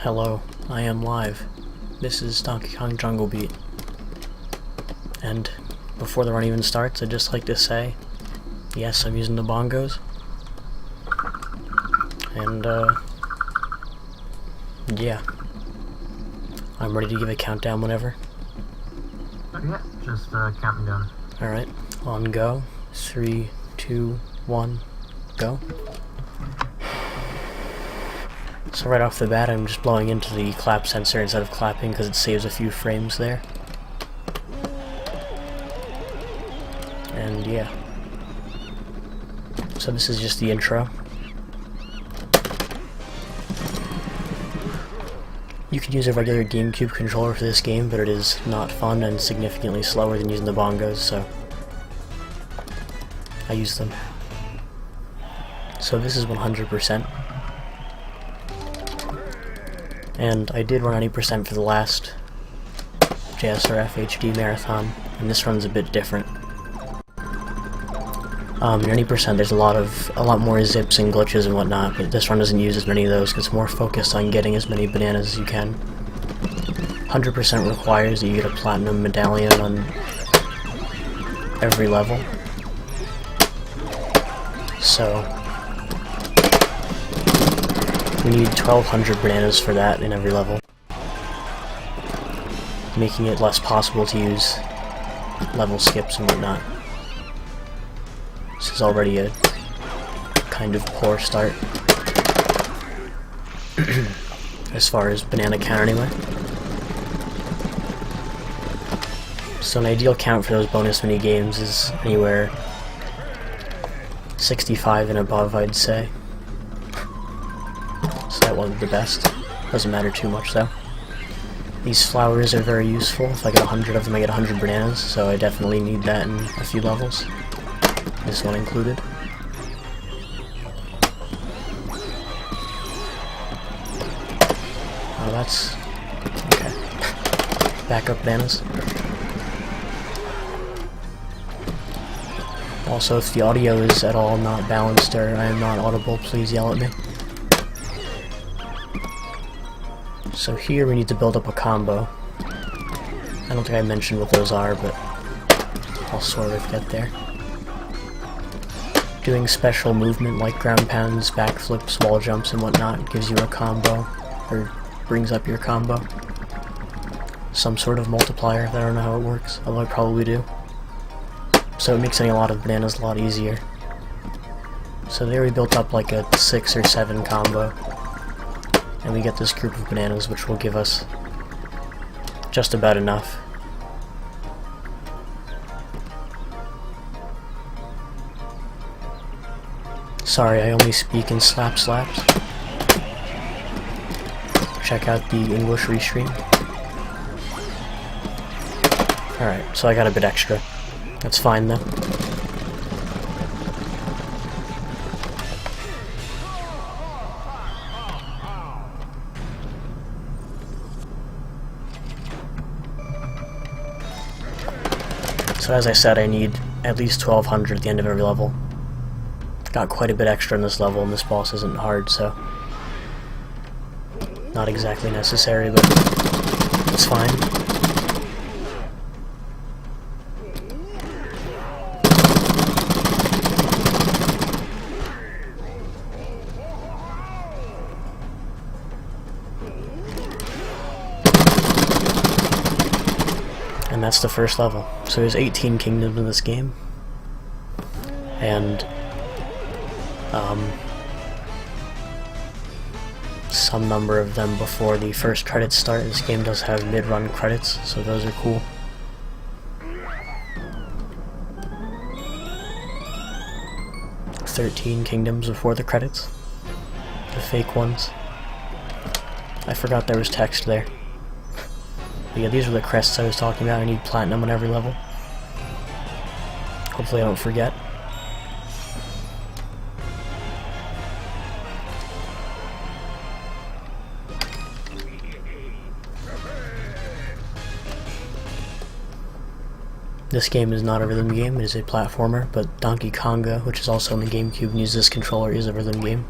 Hello, I am live. This is Donkey Kong Jungle Beat. And before the run even starts, I'd just like to say, yes, I'm using the bongos. And, yeah. I'm ready to give a countdown whenever. Yeah, just count me down. Alright, on go. 3, 2, 1, go. So right off the bat, I'm just blowing into the clap sensor instead of clapping because it saves a few frames there. And yeah. So this is just the intro. You could use a regular GameCube controller for this game, but it is not fun and significantly slower than using the bongos, so I use them. So this is 100%. And I did run 90% for the last JSRF HD marathon, and this run's a bit different. 90% there's a lot more zips and glitches and whatnot, but this run doesn't use as many of those because it's more focused on getting as many bananas as you can. 100% requires that you get a platinum medallion on every level. So we need 1200 bananas for that in every level, making it less possible to use level skips and whatnot. This is already a kind of poor start as far as banana count anyway. So an ideal count for those bonus mini games is anywhere 65 and above, I'd say. So that wasn't the best. Doesn't matter too much though. These flowers are very useful. If I get 100 of them, I get 100 bananas, so I definitely need that in a few levels. This one included. Oh, that's... okay. Backup bananas. Also, if the audio is at all not balanced or I am not audible, please yell at me. So here we need to build up a combo. I don't think I mentioned what those are, but I'll sort of get there. Doing special movement like ground pounds, backflips, wall jumps, and whatnot gives you a combo, or brings up your combo. Some sort of multiplier, I don't know how it works, although I probably do. So it makes getting a lot of bananas a lot easier. So there we built up like a 6 or 7 combo. And we get this group of bananas, which will give us just about enough. Sorry, I only speak in slaps. Check out the English restream. Alright, so I got a bit extra. That's fine though. So as I said, I need at least 1200 at the end of every level. Got quite a bit extra in this level, and this boss isn't hard, so not exactly necessary, but it's fine. And that's the first level. So there's 18 kingdoms in this game, and some number of them before the first credits start. This game does have mid-run credits, so those are cool. "13 kingdoms before the credits. The fake ones. I forgot there was text there. But yeah, these are the crests I was talking about. I need platinum on every level. Hopefully I don't forget. This game is not a rhythm game, it is a platformer, but Donkey Konga, which is also on the GameCube and uses this controller, is a rhythm game.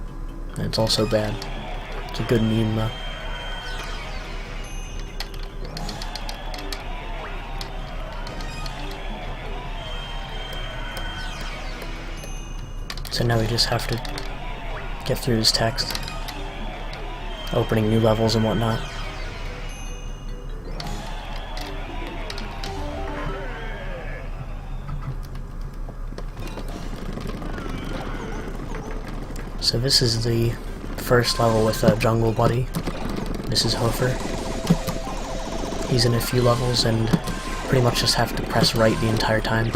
And it's also bad. It's a good meme though. So now we just have to get through this text, opening new levels and whatnot. So this is the first level with a jungle buddy. This is Hofer. He's in a few levels and pretty much just have to press right the entire time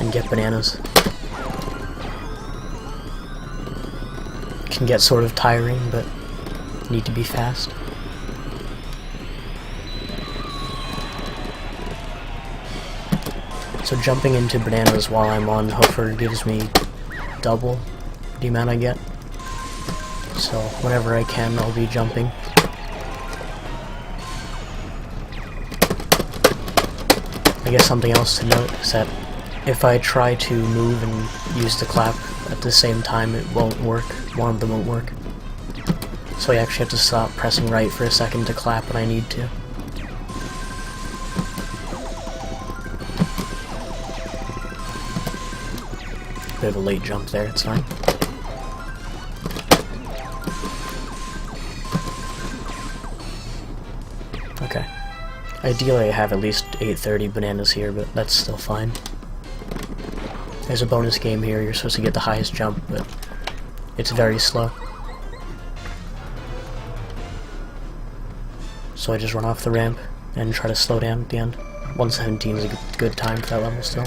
and get bananas. Can get sort of tiring, but need to be fast. So jumping into bananas while I'm on Hofer gives me double the amount I get. So whenever I can, I'll be jumping. I guess something else to note is that if I try to move and use the clap at the same time, it won't work. One of them won't work. So I actually have to stop pressing right for a second to clap when I need to. Bit of a late jump there, it's fine. Okay. Ideally I have at least 830 bananas here, but that's still fine. There's a bonus game here, you're supposed to get the highest jump, but it's very slow. So I just run off the ramp and try to slow down at the end. 117 is a good time for that level still.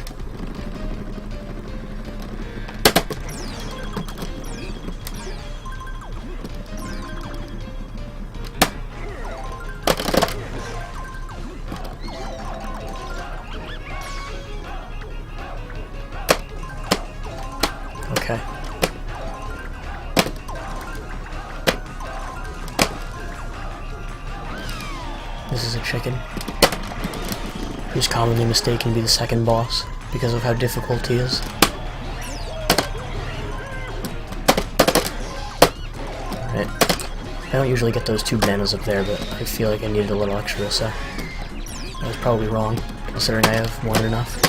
Okay. This is a chicken, who's commonly mistaken to be the second boss because of how difficult he is. Alright. I don't usually get those 2 bananas up there, but I feel like I needed a little extra, so I was probably wrong, considering I have more than enough.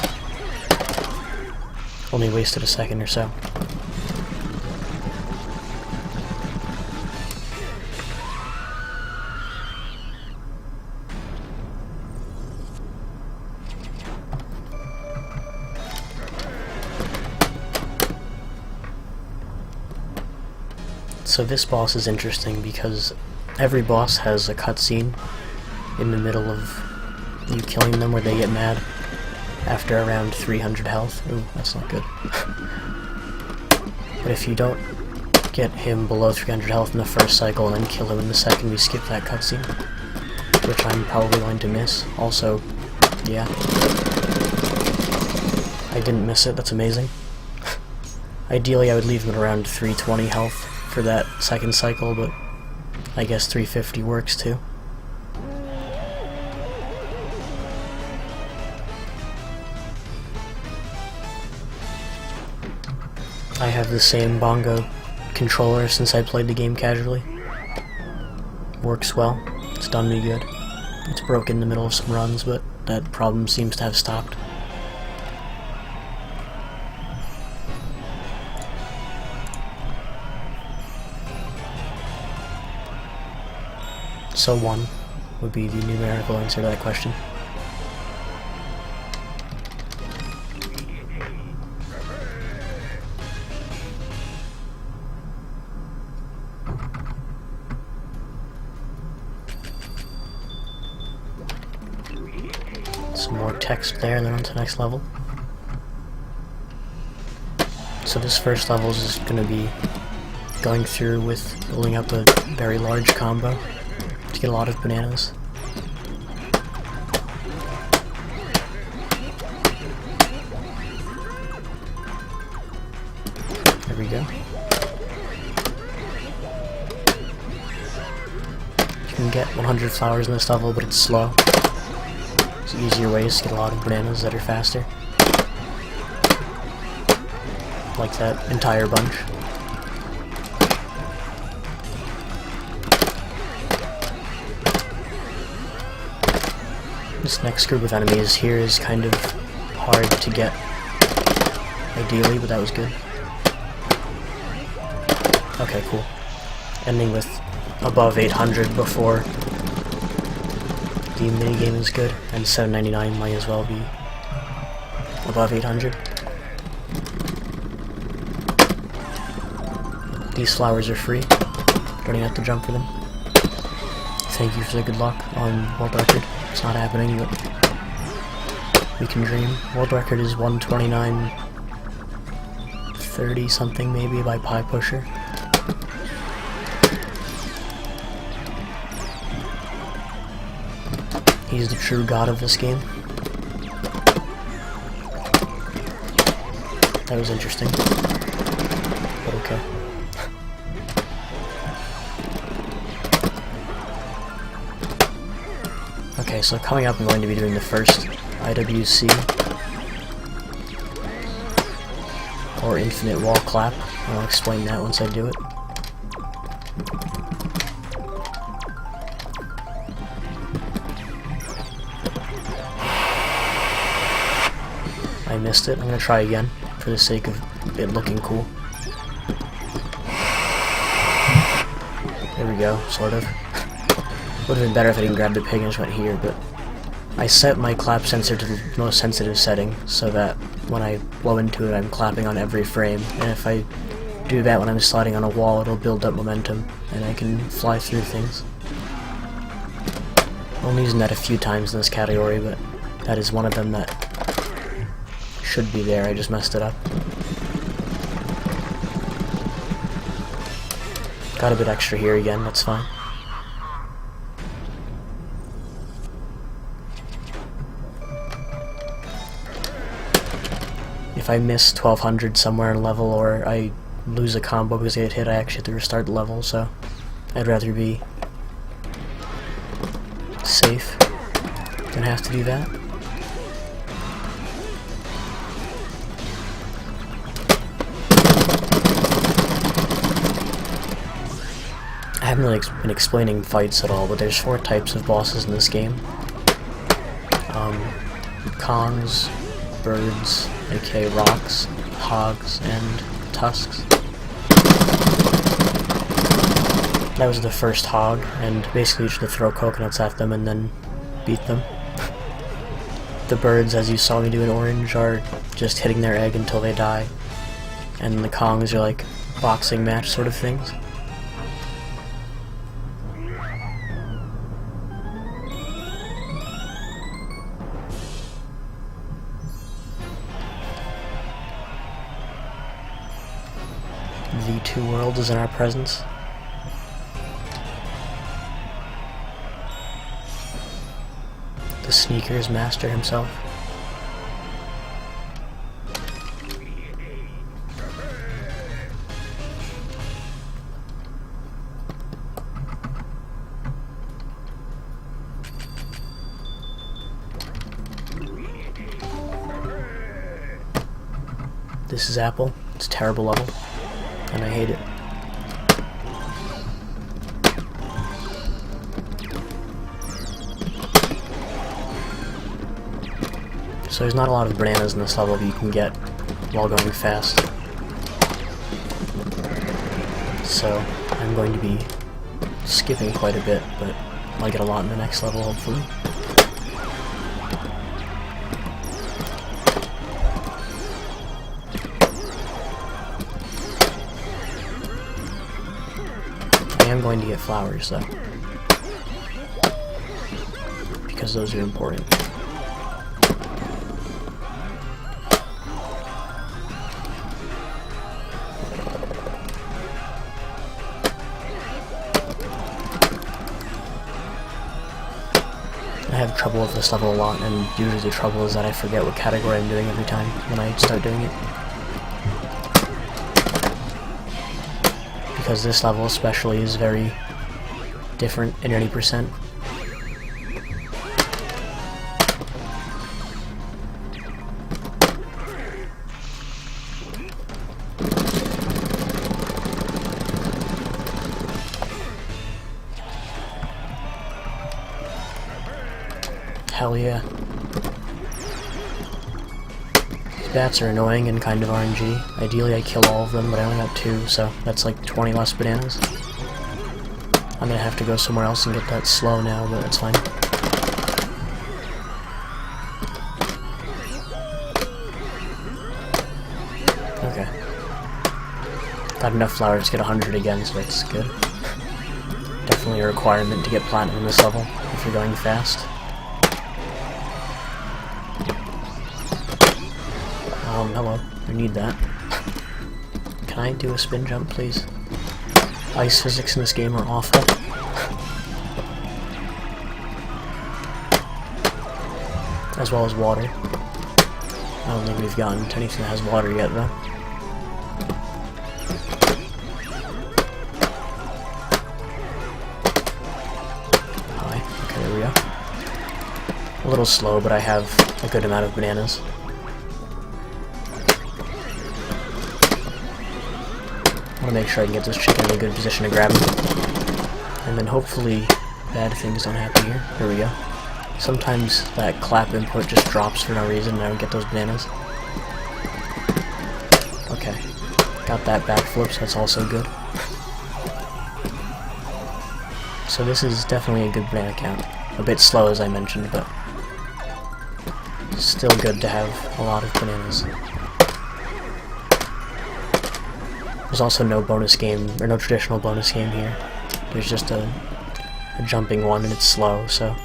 Only wasted a second or so. So this boss is interesting because every boss has a cutscene in the middle of you killing them where they get mad after around 300 health. Ooh, that's not good. But if you don't get him below 300 health in the first cycle and then kill him in the second, we skip that cutscene, which I'm probably going to miss. Also, yeah, I didn't miss it, that's amazing. Ideally I would leave him at around 320 health for that second cycle, but I guess 350 works too. I have the same bongo controller since I played the game casually. Works well, it's done me good. It's broke in the middle of some runs, but that problem seems to have stopped. So 1 would be the numerical answer to that question. Some more text there, and then on to the next level. So this first level is going to be going through with building up a very large combo to get a lot of bananas. There we go. You can get 100 flowers in this level, but it's slow. There's easier ways to get a lot of bananas that are faster. Like that entire bunch. This next group of enemies here is kind of hard to get, ideally, but that was good. Okay, cool. Ending with above 800 before the minigame is good, and 799 might as well be above 800. These flowers are free. Don't even have to jump for them. Thank you for the good luck on world record. It's not happening, but we can dream. World record is 129.30 something maybe by Pie Pusher. He's the true god of this game. That was interesting. But okay. Okay, so coming up I'm going to be doing the first IWC, or Infinite Wall Clap, and I'll explain that once I do it. I missed it. I'm gonna try again, for the sake of it looking cool. There we go, sort of. Would have been better if I didn't grab the pig and just went here, but I set my clap sensor to the most sensitive setting, so that when I blow into it I'm clapping on every frame, and if I do that when I'm sliding on a wall it'll build up momentum, and I can fly through things. I'm only using that a few times in this category, but that is one of them that should be there, I just messed it up. Got a bit extra here again, that's fine. If I miss 1200 somewhere in a level, or I lose a combo because I get hit, I actually have to restart the level, so I'd rather be safe than have to do that. I haven't really been explaining fights at all, but there's 4 types of bosses in this game. Kongs, birds, aka rocks, hogs, and tusks. That was the first hog, and basically you just have to throw coconuts at them and then beat them. The birds, as you saw me do in orange, are just hitting their egg until they die. And the Kongs are like boxing match sort of things. The 2 worlds is in our presence. The sneakers master himself. This is Apple. It's a terrible level, and I hate it. So there's not a lot of bananas in this level that you can get while going fast. So I'm going to be skipping quite a bit, but I'll get a lot in the next level hopefully. I am going to get flowers though, because those are important. I have trouble with this level a lot, and usually the trouble is that I forget what category I'm doing every time when I start doing it. Because this level especially is very different in 80%. Hell yeah. bats are annoying and kind of RNG. Ideally I kill all of them, but I only got 2, so that's like 20 less bananas. I'm gonna have to go somewhere else and get that slow now, but that's fine. Okay. Got enough flowers to get 100 again, so that's good. Definitely a requirement to get platinum in this level, if you're going fast. Hello. I need that. Can I do a spin jump, please? Ice physics in this game are awful. As well as water. I don't think we've gotten to anything that has water yet, though. Hi. Okay, there we go. A little slow, but I have a good amount of bananas. I want to make sure I can get this chicken in a good position to grab him. And then hopefully bad things don't happen here. Here we go. Sometimes that clap input just drops for no reason and I don't get those bananas. Okay. Got that backflip, so that's also good. So this is definitely a good banana count. A bit slow as I mentioned, but still good to have a lot of bananas. There's also no bonus game, or no traditional bonus game here. There's just a jumping one and it's slow, so...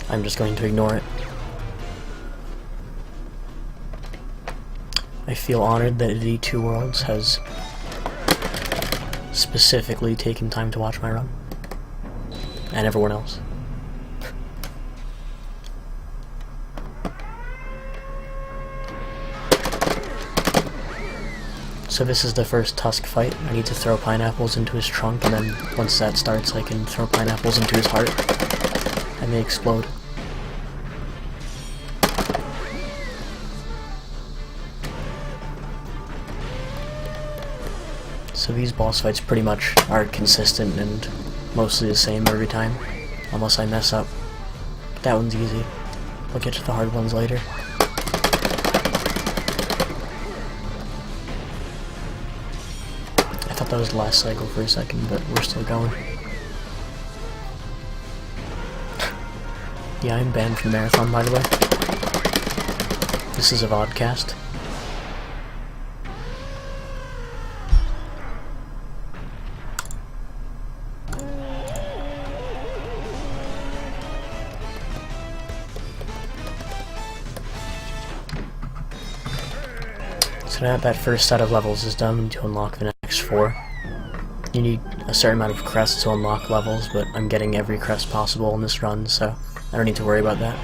I'm just going to ignore it. I feel honored that D2 Worlds has specifically taken time to watch my run. And everyone else. So this is the first Tusk fight. I need to throw pineapples into his trunk, and then once that starts I can throw pineapples into his heart, and they explode. So these boss fights pretty much are consistent and mostly the same every time, unless I mess up. But that one's easy. I'll get to the hard ones later. I thought that was the last cycle for a second, but we're still going. Yeah, I'm banned from Marathon, by the way. This is a vodcast. So now that first set of levels is done, to unlock the next 4. You need a certain amount of crests to unlock levels, but I'm getting every crest possible in this run, so I don't need to worry about that.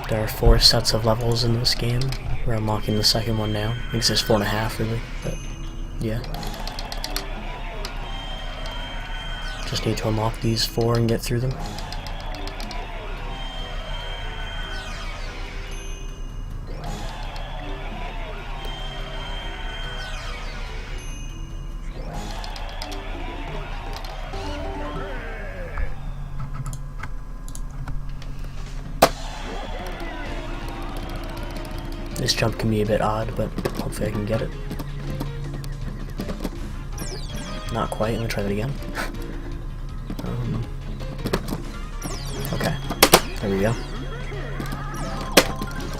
There are 4 sets of levels in this game. We're unlocking the second one now. I think there's 4.5 really, but yeah. Just need to unlock these 4 and get through them. This jump can be a bit odd, but hopefully I can get it. Not quite, I'm gonna try that again. Okay, there we go.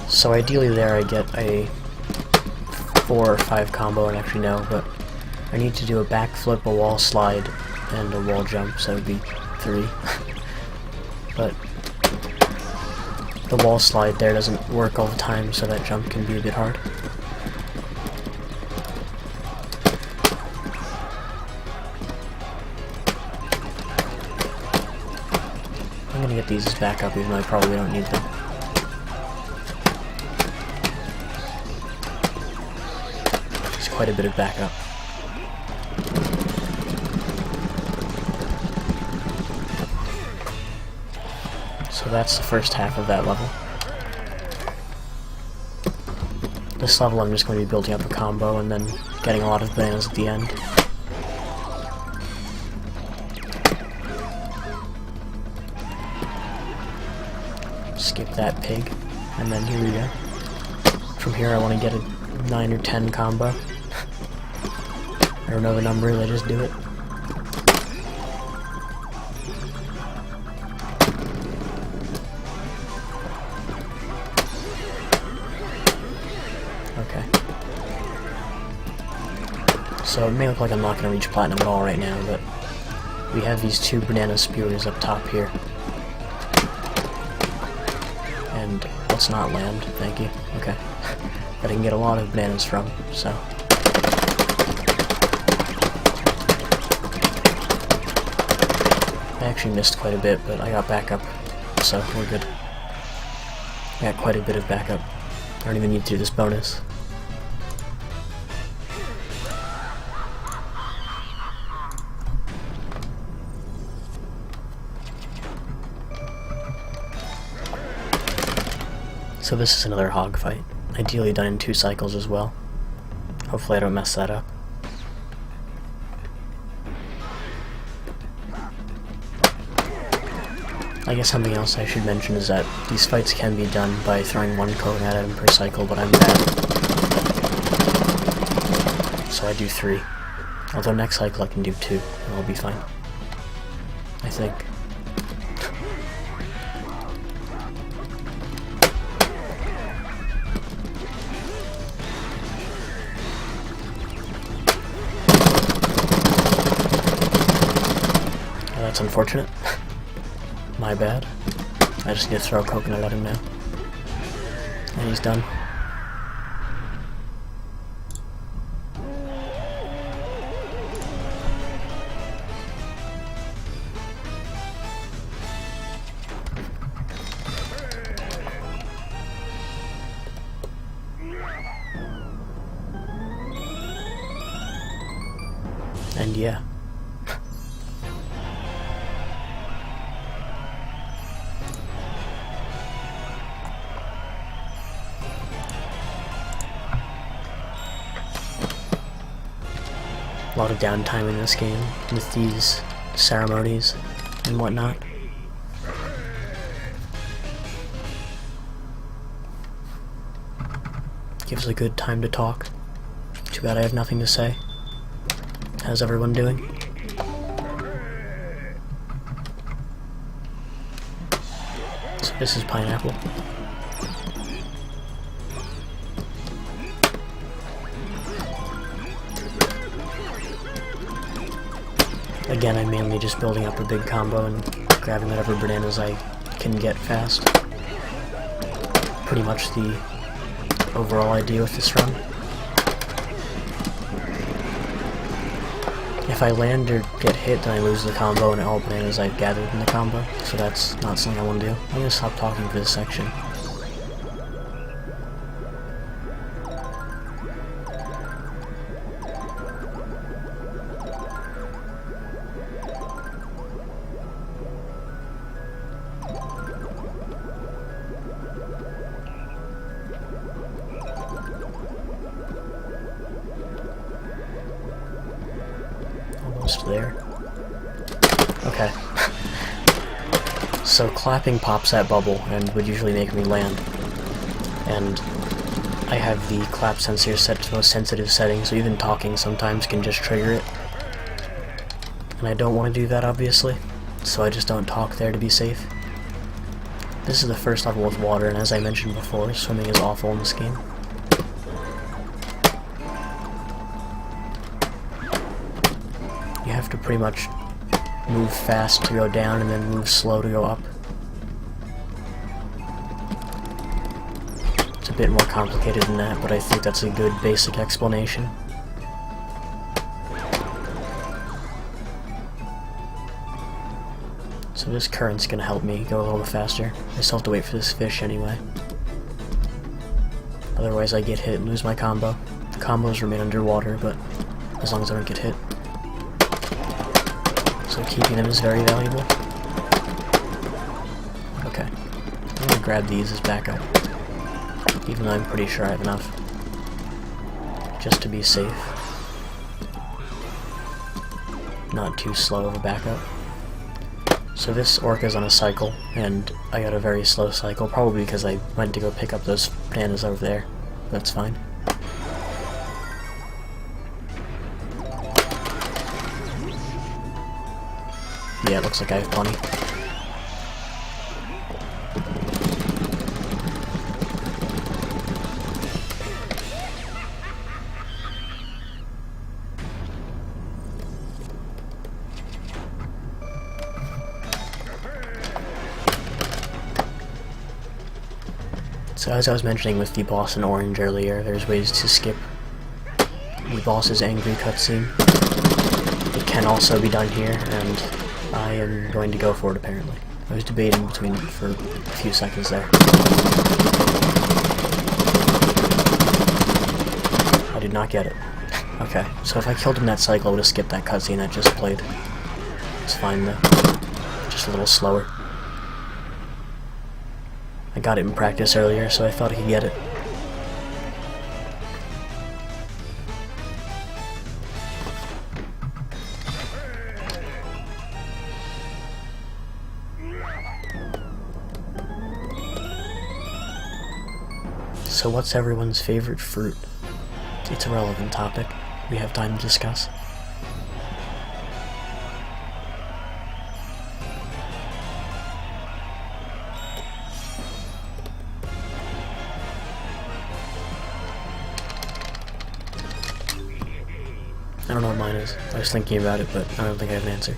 So ideally there I get a 4 or 5 combo, and actually no, but I need to do a backflip, a wall slide, and a wall jump, so that would be 3. But the wall slide there doesn't work all the time, so that jump can be a bit hard. I'm gonna get these as backup even though I probably don't need them. There's quite a bit of backup. So that's the first half of that level. This level I'm just going to be building up a combo and then getting a lot of bananas at the end. Skip that pig, and then here we go. From here I want to get a 9 or 10 combo. I don't know the number, I just do it. Okay. So it may look like I'm not going to reach platinum at all right now, but we have these 2 banana spewers up top here. And let's not land, thank you. Okay. That I can get a lot of bananas from, so. I actually missed quite a bit, but I got backup, so we're good. I got quite a bit of backup. I don't even need to do this bonus. So this is another hog fight, ideally done in 2 cycles as well. Hopefully I don't mess that up. I guess something else I should mention is that these fights can be done by throwing 1 coconut at him per cycle, but I'm bad. So I do 3. Although next cycle I can do 2, and I'll be fine. I think. That's unfortunate. My bad. I just need to throw a coconut at him now. And he's done. And yeah. A lot of downtime in this game with these ceremonies and whatnot. Gives a good time to talk. Too bad I have nothing to say. How's everyone doing? So this is pineapple. Again, I'm mainly just building up a big combo and grabbing whatever bananas I can get fast. Pretty much the overall idea with this run. If I land or get hit, then I lose the combo and all bananas I've gathered in the combo, so that's not something I want to do. I'm going to stop talking for this section. Almost there. Okay. So clapping pops that bubble and would usually make me land. And I have the clap sensor set to the most sensitive setting, so even talking sometimes can just trigger it. And I don't want to do that, obviously, so I just don't talk there to be safe. This is the first level with water, and as I mentioned before, swimming is awful in this game. You have to pretty much move fast to go down and then move slow to go up. It's a bit more complicated than that, but I think that's a good basic explanation. So this current's gonna help me go a little bit faster. I still have to wait for this fish anyway. Otherwise I get hit and lose my combo. The combos remain underwater, but as long as I don't get hit. So keeping them is very valuable. Okay. I'm gonna grab these as backup. Even though I'm pretty sure I have enough. Just to be safe. Not too slow of a backup. So this orca's on a cycle, and I got a very slow cycle, probably because I went to go pick up those bananas over there. That's fine. Yeah, it looks like I have plenty. So as I was mentioning with the boss in orange earlier, there's ways to skip the boss's angry cutscene. It can also be done here, and I am going to go for it apparently. I was debating between it for a few seconds there. I did not get it. Okay, so if I killed in that cycle, I would have skipped that cutscene that just played. It's fine though. Just a little slower. I got it in practice earlier, so I thought I could get it. So what's everyone's favorite fruit? It's a relevant topic. We have time to discuss. I don't know what mine is. I was thinking about it, but I don't think I have an answer.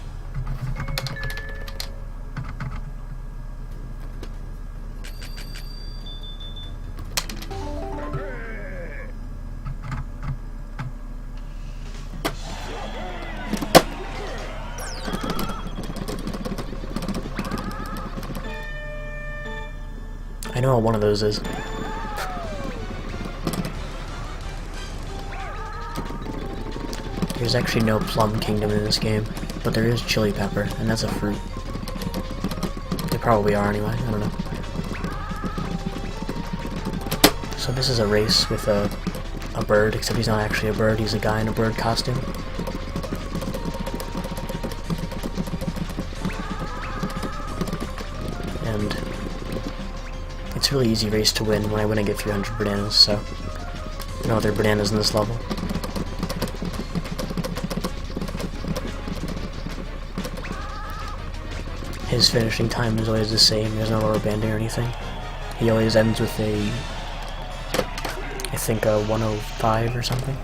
I know what one of those is. There's actually no plum kingdom in this game, but there is chili pepper, and that's a fruit. They probably are anyway, I don't know. So this is a race with a bird, except he's not actually a bird, he's a guy in a bird costume. And it's a really easy race to win. When I win I get 300 bananas, so no other bananas in this level. His finishing time is always the same, there's no rubber banding or anything. He always ends with a, I think a 105 or something.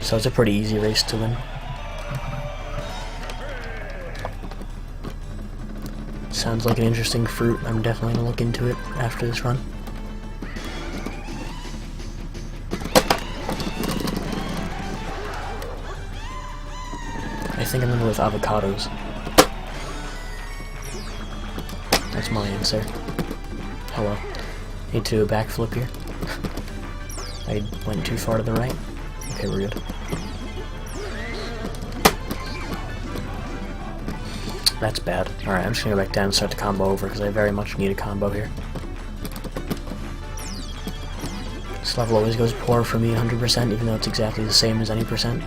So it's a pretty easy race to win. Sounds like an interesting fruit. I'm definitely gonna look into it after this run. I think I'm gonna go with avocados. That's my answer. Hello. Need to do a backflip here. I went too far to the right. Okay, we're good. That's bad. Alright, I'm just gonna go back down and start the combo over because I very much need a combo here. This level always goes poor for me 100%, even though it's exactly the same as any percent.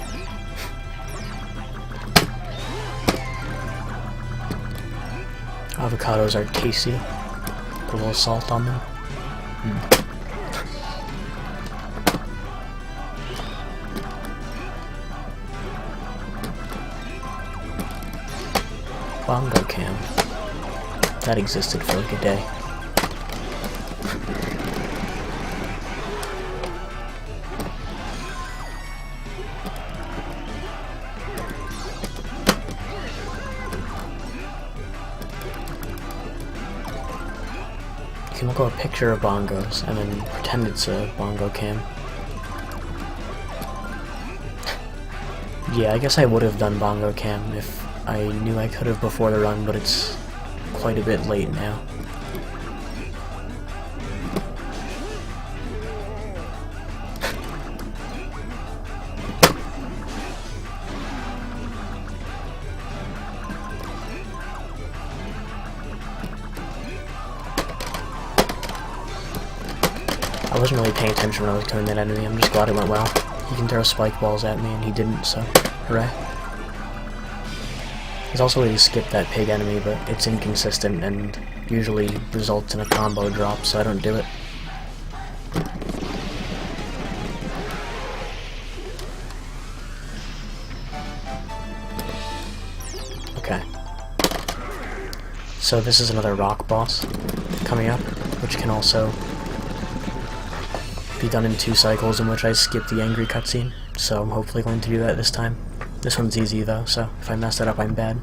Avocados are tasty. Put a little salt on them. Bongo cam. That existed for like a day. You can look up a picture of bongos and then pretend it's a bongo cam. Yeah, I guess I would have done Bongo Cam if I knew I could have before the run, but it's quite a bit late now. I wasn't really paying attention when I was killing that enemy. I'm just glad it went well. He can throw spike balls at me, and he didn't, so hooray. There's also a way to skip that pig enemy, but it's inconsistent and usually results in a combo drop, so I don't do it. Okay. So this is another rock boss coming up, which can also be done in 2 cycles, in which I skip the angry cutscene, so I'm hopefully going to do that this time. This one's easy though, so if I mess that up, I'm bad.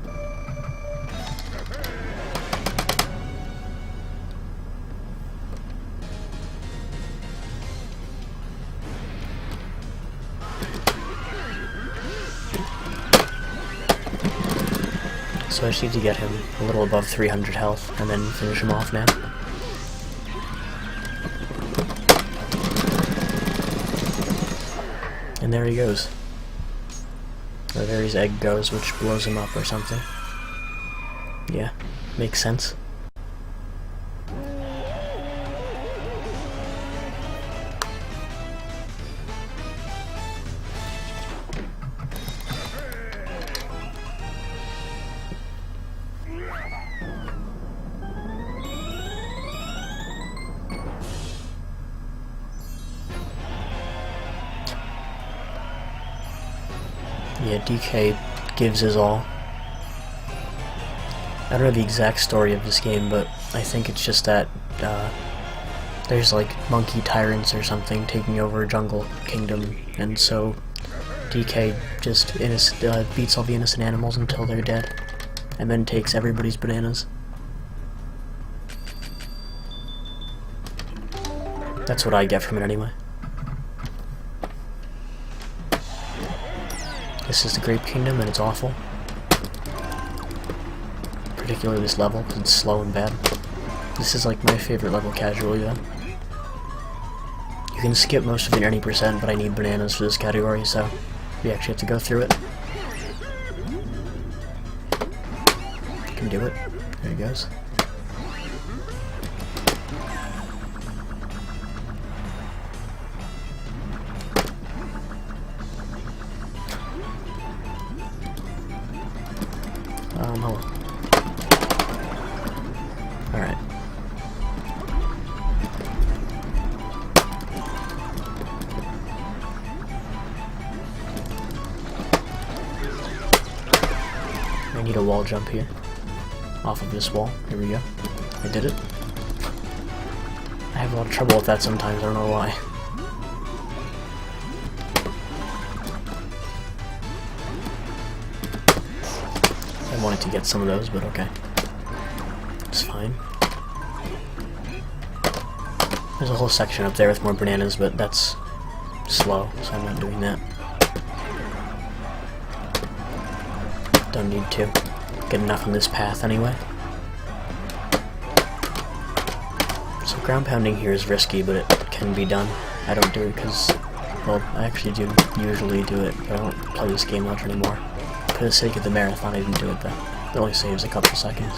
So I just need to get him a little above 300 health, and then finish him off now. And there he goes. Or there his egg goes, which blows him up or something. Yeah, makes sense. Yeah, DK gives his all. I don't know the exact story of this game, but I think it's just that there's like monkey tyrants or something taking over a jungle kingdom, and so DK just beats all the innocent animals until they're dead, and then takes everybody's bananas. That's what I get from it anyway. This is the Grape Kingdom, and it's awful. Particularly this level, because it's slow and bad. This is like my favorite level casually, though. You can skip most of the 90%, but I need bananas for this category, so we actually have to go through it. You can do it. There he goes. Hold on. Alright. I need a wall jump here. Off of this wall. Here we go. I did it. I have a lot of trouble with that sometimes, I don't know why. I wanted to get some of those, but okay. It's fine. There's a whole section up there with more bananas, but that's slow, so I'm not doing that. Don't need to. Get enough on this path anyway. So ground pounding here is risky, but it can be done. I don't do it because, well, I actually do usually do it, but I don't play this game much anymore. For the sake of the marathon, I didn't do it though. It only saves a couple seconds.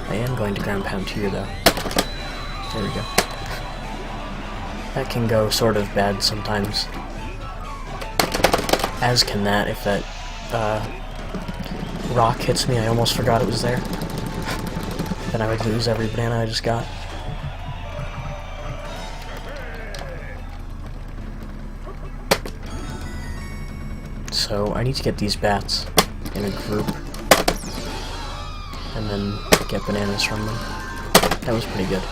I am going to ground pound here though. There we go. That can go sort of bad sometimes. As can that if that rock hits me. I almost forgot it was there. Then I would lose every banana I just got. So I need to get these bats in a group and then get bananas from them. That was pretty good.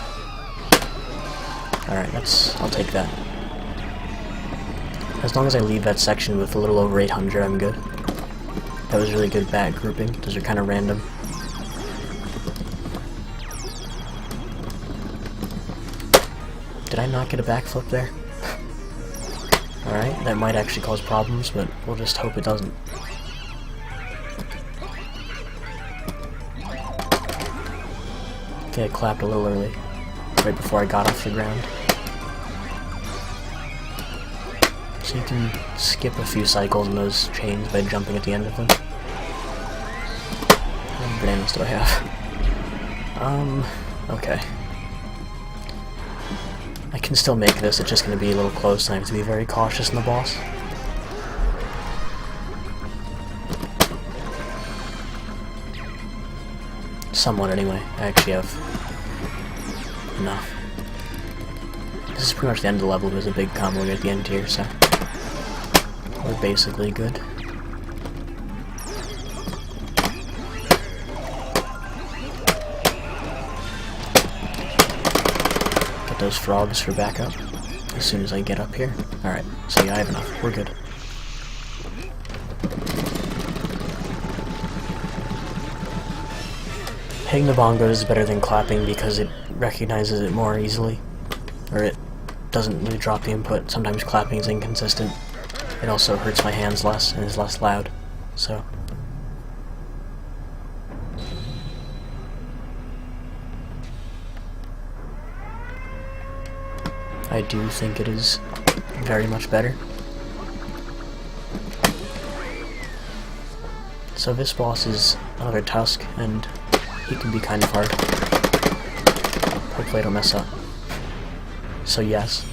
Alright, I'll take that. As long as I leave that section with a little over 800, I'm good. That was really good bat grouping. Those are kind of random. Did I not get a backflip there? Alright, that might actually cause problems, but we'll just hope it doesn't. Okay, I clapped a little early, right before I got off the ground. So you can skip a few cycles in those chains by jumping at the end of them. How many bananas do I have? Okay. I can still make this, it's just going to be a little close, and I have to be very cautious in the boss. Somewhat, anyway. I actually have enough. This is pretty much the end of the level. There's a big combo at the end here, so we're basically good. Get those frogs for backup as soon as I get up here. Alright, so yeah, I have enough. We're good. Hitting the bongos is better than clapping because it recognizes it more easily, or it doesn't really drop the input. Sometimes clapping is inconsistent. It also hurts my hands less and is less loud, so. I do think it is very much better. So this boss is another Tusk, and he can be kind of hard. Hopefully I don't mess up. So yes.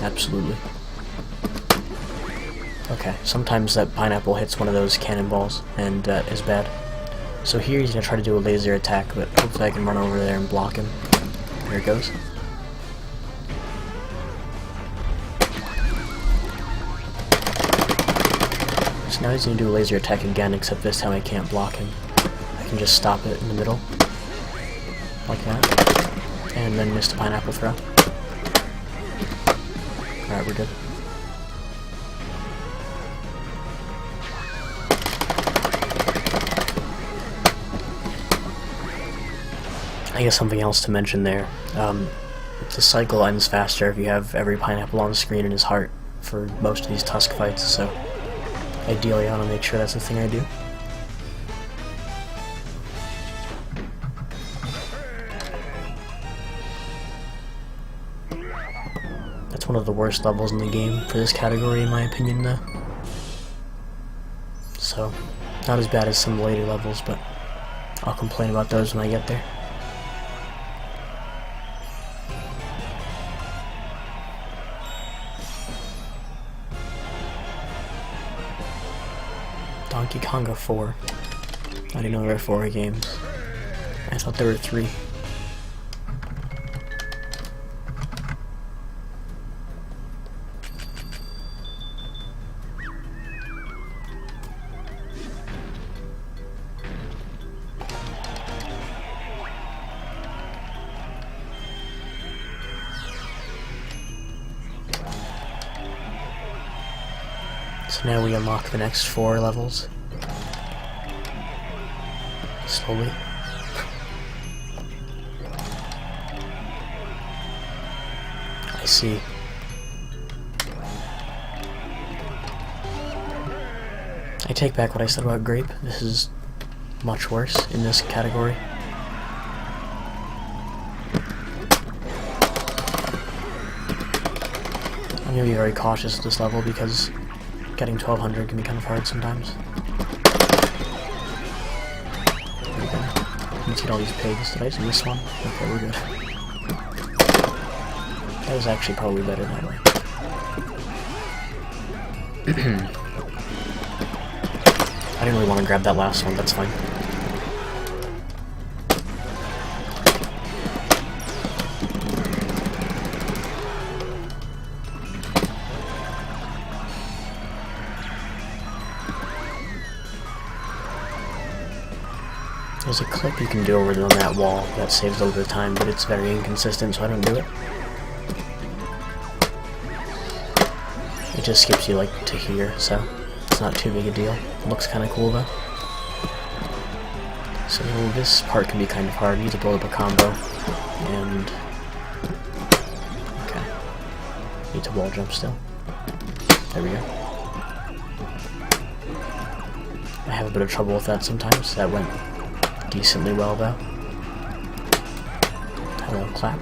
Absolutely. Okay, sometimes that pineapple hits one of those cannonballs, and that is bad. So here he's gonna try to do a laser attack, but hopefully I can run over there and block him. There it goes. So now he's gonna do a laser attack again, except this time I can't block him. I can just stop it in the middle, like that, and then miss the pineapple throw. Alright, we're good. I guess something else to mention there. The cycle ends faster if you have every pineapple on the screen in his heart for most of these Tusk fights, so ideally I want to make sure that's the thing I do. That's one of the worst levels in the game for this category in my opinion though. So, not as bad as some later levels, but I'll complain about those when I get there. Donkey Konga 4. I didn't know there were 4 games. I thought there were 3. So now we unlock the next 4 levels. Slowly. I see. I take back what I said about grape. This is much worse in this category. I'm gonna be very cautious at this level because getting 1200 can be kind of hard sometimes. There we go. You can see all these pigs. Did I just miss one? Okay, we're good. That was actually probably better that way. I didn't really want to grab that last one, that's fine. There's a clip you can do over on that wall that saves a little bit of time, but it's very inconsistent, so I don't do it. It just skips you like to here, so it's not too big a deal. It looks kind of cool though. So this part can be kind of hard. You need to build up a combo, and okay, need to wall jump still. There we go. I have a bit of trouble with that sometimes. That went decently well though. Hello, clap.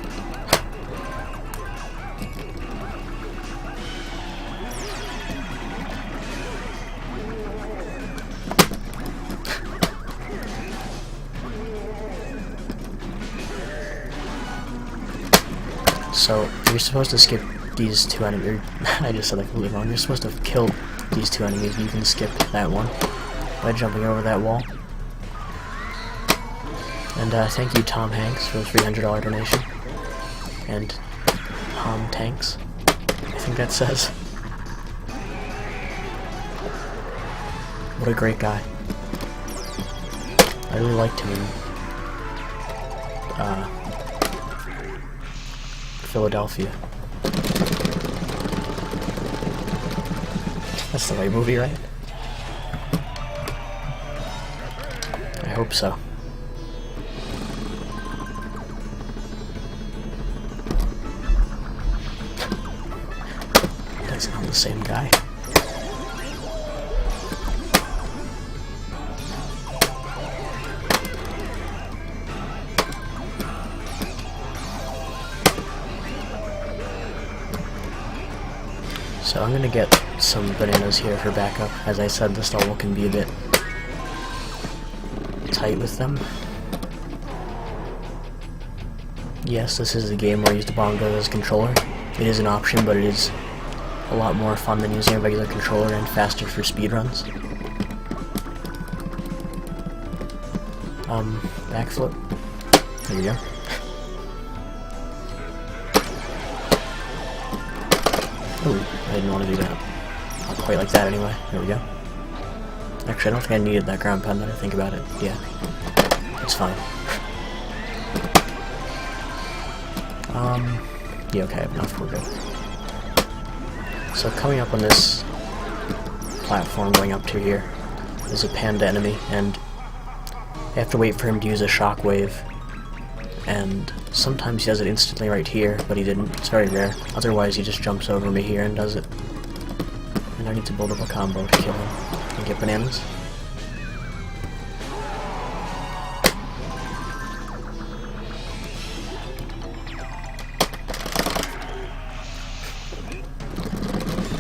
So, you're supposed to skip these two enemies. I just said that completely wrong. You're supposed to have killed these two enemies, and you can skip that one by jumping over that wall. And thank you, Tom Hanks, for the $300 donation. And Tom Tanks, I think that says. What a great guy. I really liked him in Philadelphia. That's the right movie, right? I hope so. That's not the same guy. So I'm gonna get some bananas here for backup. As I said, this level can be a bit tight with them. Yes, this is a game where I use the bongo as a controller. It is an option, but it is a lot more fun than using a regular controller and faster for speedruns. Backflip. There we go. Ooh, I didn't want to do that. Not quite like that anyway. There we go. Actually, I don't think I needed that ground pound, now that I think about it. Yeah. It's fine. Yeah, okay, I have enough. We're good. So coming up on this platform going up to here is a panda enemy, and I have to wait for him to use a shockwave. And sometimes he does it instantly right here, but he didn't. It's very rare. Otherwise, he just jumps over me here and does it. And I need to build up a combo to kill him and get bananas.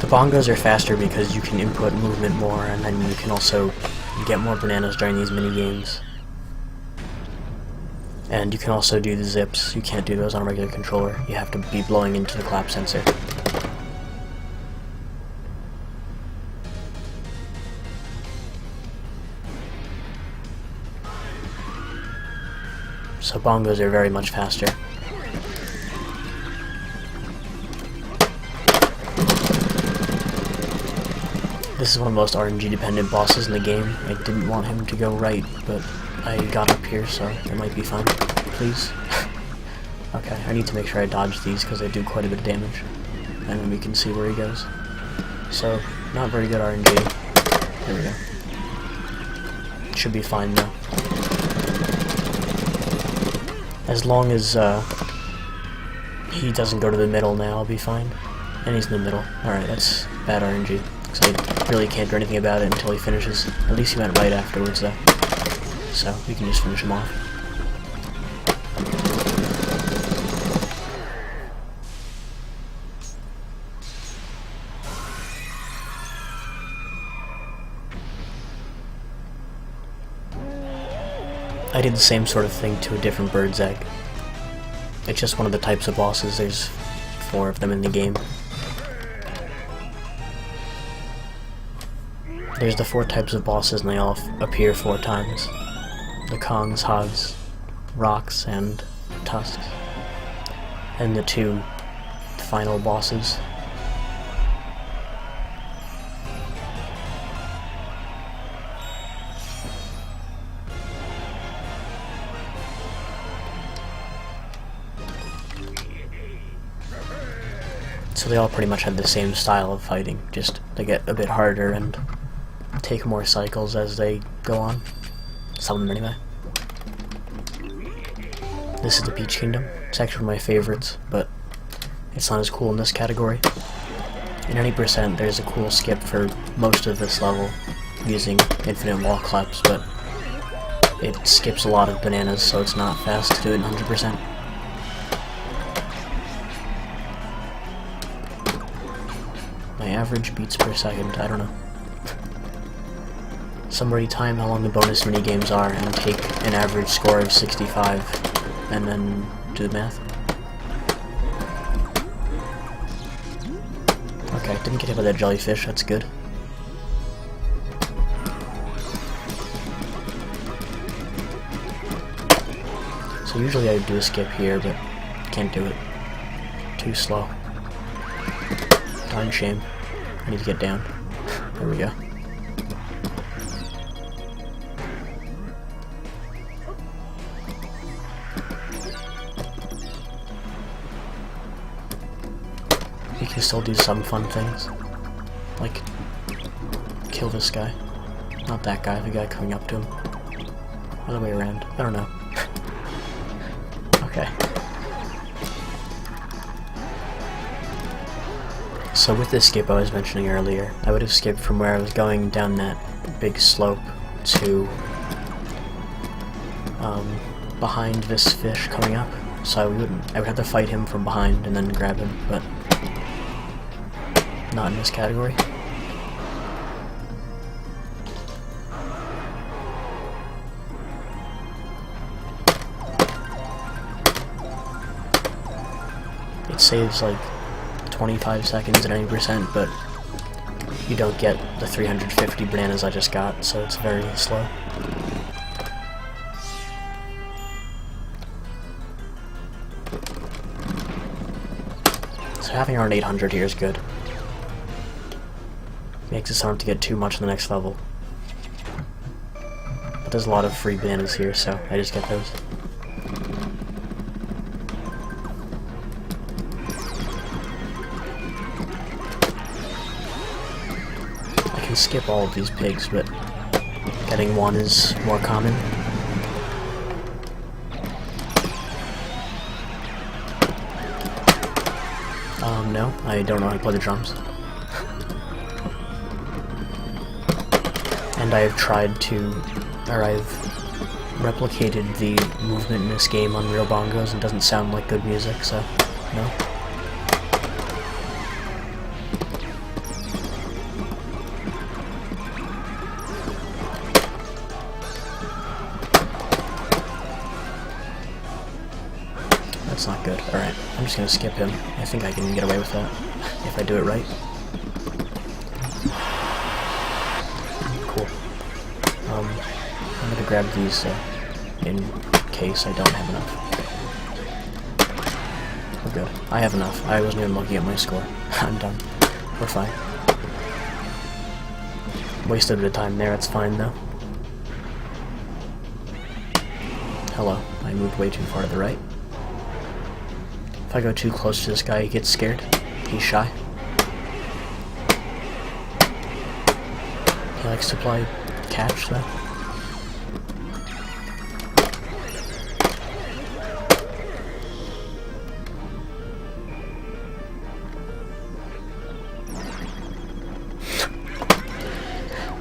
The bongos are faster because you can input movement more, and then you can also get more bananas during these mini games. And you can also do the zips. You can't do those on a regular controller. You have to be blowing into the clap sensor. So bongos are very much faster. This is one of the most RNG dependent bosses in the game. I didn't want him to go right, but I got up here, so it might be fine. Please. Okay, I need to make sure I dodge these because they do quite a bit of damage. And then we can see where he goes. So, not very good RNG. There we go. Should be fine though. As long as he doesn't go to the middle now, I'll be fine. And he's in the middle. Alright, that's bad RNG. Because I really can't do anything about it until he finishes. At least he went right afterwards though. So, we can just finish him off. I did the same sort of thing to a different bird's egg. It's just one of the types of bosses. There's 4 of them in the game. There's the 4 types of bosses, and they all appear 4 times. The Kongs, Hogs, Rocks, and Tusks. And the 2 final bosses. So they all pretty much have the same style of fighting, just they get a bit harder and take more cycles as they go on. Some of them anyway. This is the Peach Kingdom. It's actually one of my favorites, but it's not as cool in this category. In any percent, there's a cool skip for most of this level using infinite wall collapse, but it skips a lot of bananas, so it's not fast to do it in 100%. My average beats per second, I don't know. Somebody time how long the bonus minigames are and take an average score of 65 and then do the math. Okay, didn't get hit by that jellyfish, that's good. So usually I would do a skip here, but can't do it. Too slow. Darn shame. I need to get down. There we go. You can still do some fun things. Like, kill this guy. Not that guy, the guy coming up to him. Other way around. I don't know. Okay. So with this skip I was mentioning earlier, I would have skipped from where I was going down that big slope to behind this fish coming up. So I would have to fight him from behind and then grab him, but not in this category. It saves like 25 seconds at any percent, but you don't get the 350 bananas I just got, so it's very slow. So having around 800 here is good. Makes it so I don't have to get too much in the next level. But there's a lot of free bananas here, so I just get those. I can skip all of these pigs, but getting one is more common. No, I don't know how to play the drums. And I've tried to, or I've replicated the movement in this game on real bongos and it doesn't sound like good music, so no. That's not good. Alright, I'm just gonna skip him. I think I can get away with that, if I do it right. Cool. I'm gonna grab these in case I don't have enough. We're good. I have enough. I wasn't even looking at my score. I'm done. We're fine. Wasted a bit of time there, it's fine though. Hello. I moved way too far to the right. If I go too close to this guy, he gets scared. He's shy. He likes to play catch, though.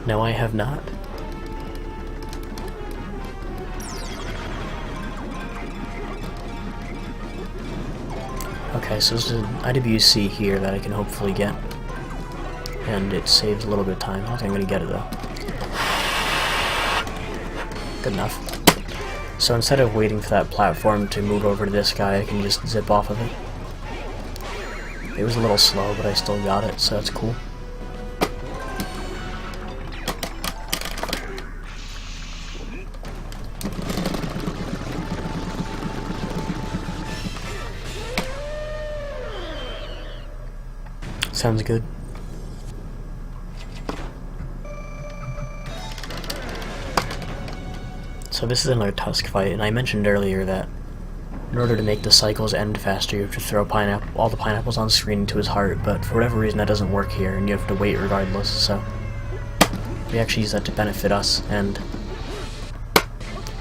No, I have not. Okay, so there's an IWC here that I can hopefully get. And it saves a little bit of time. I don't think I'm gonna get it though. Good enough. So instead of waiting for that platform to move over to this guy, I can just zip off of it. It was a little slow, but I still got it, so that's cool. Sounds good. So this is another Tusk fight, and I mentioned earlier that in order to make the cycles end faster, you have to throw all the pineapples on screen into his heart, but for whatever reason that doesn't work here, and you have to wait regardless, so we actually use that to benefit us, and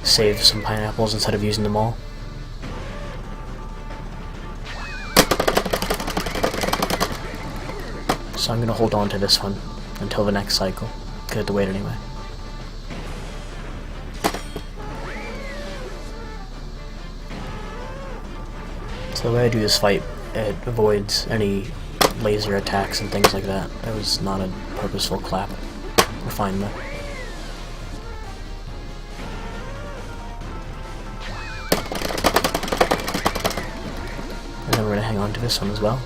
save some pineapples instead of using them all. So I'm gonna hold on to this one until the next cycle. Could have to wait anyway. So the way I do this fight, it avoids any laser attacks and things like that. That was not a purposeful clap. We're fine though. And then we're gonna hang on to this one as well.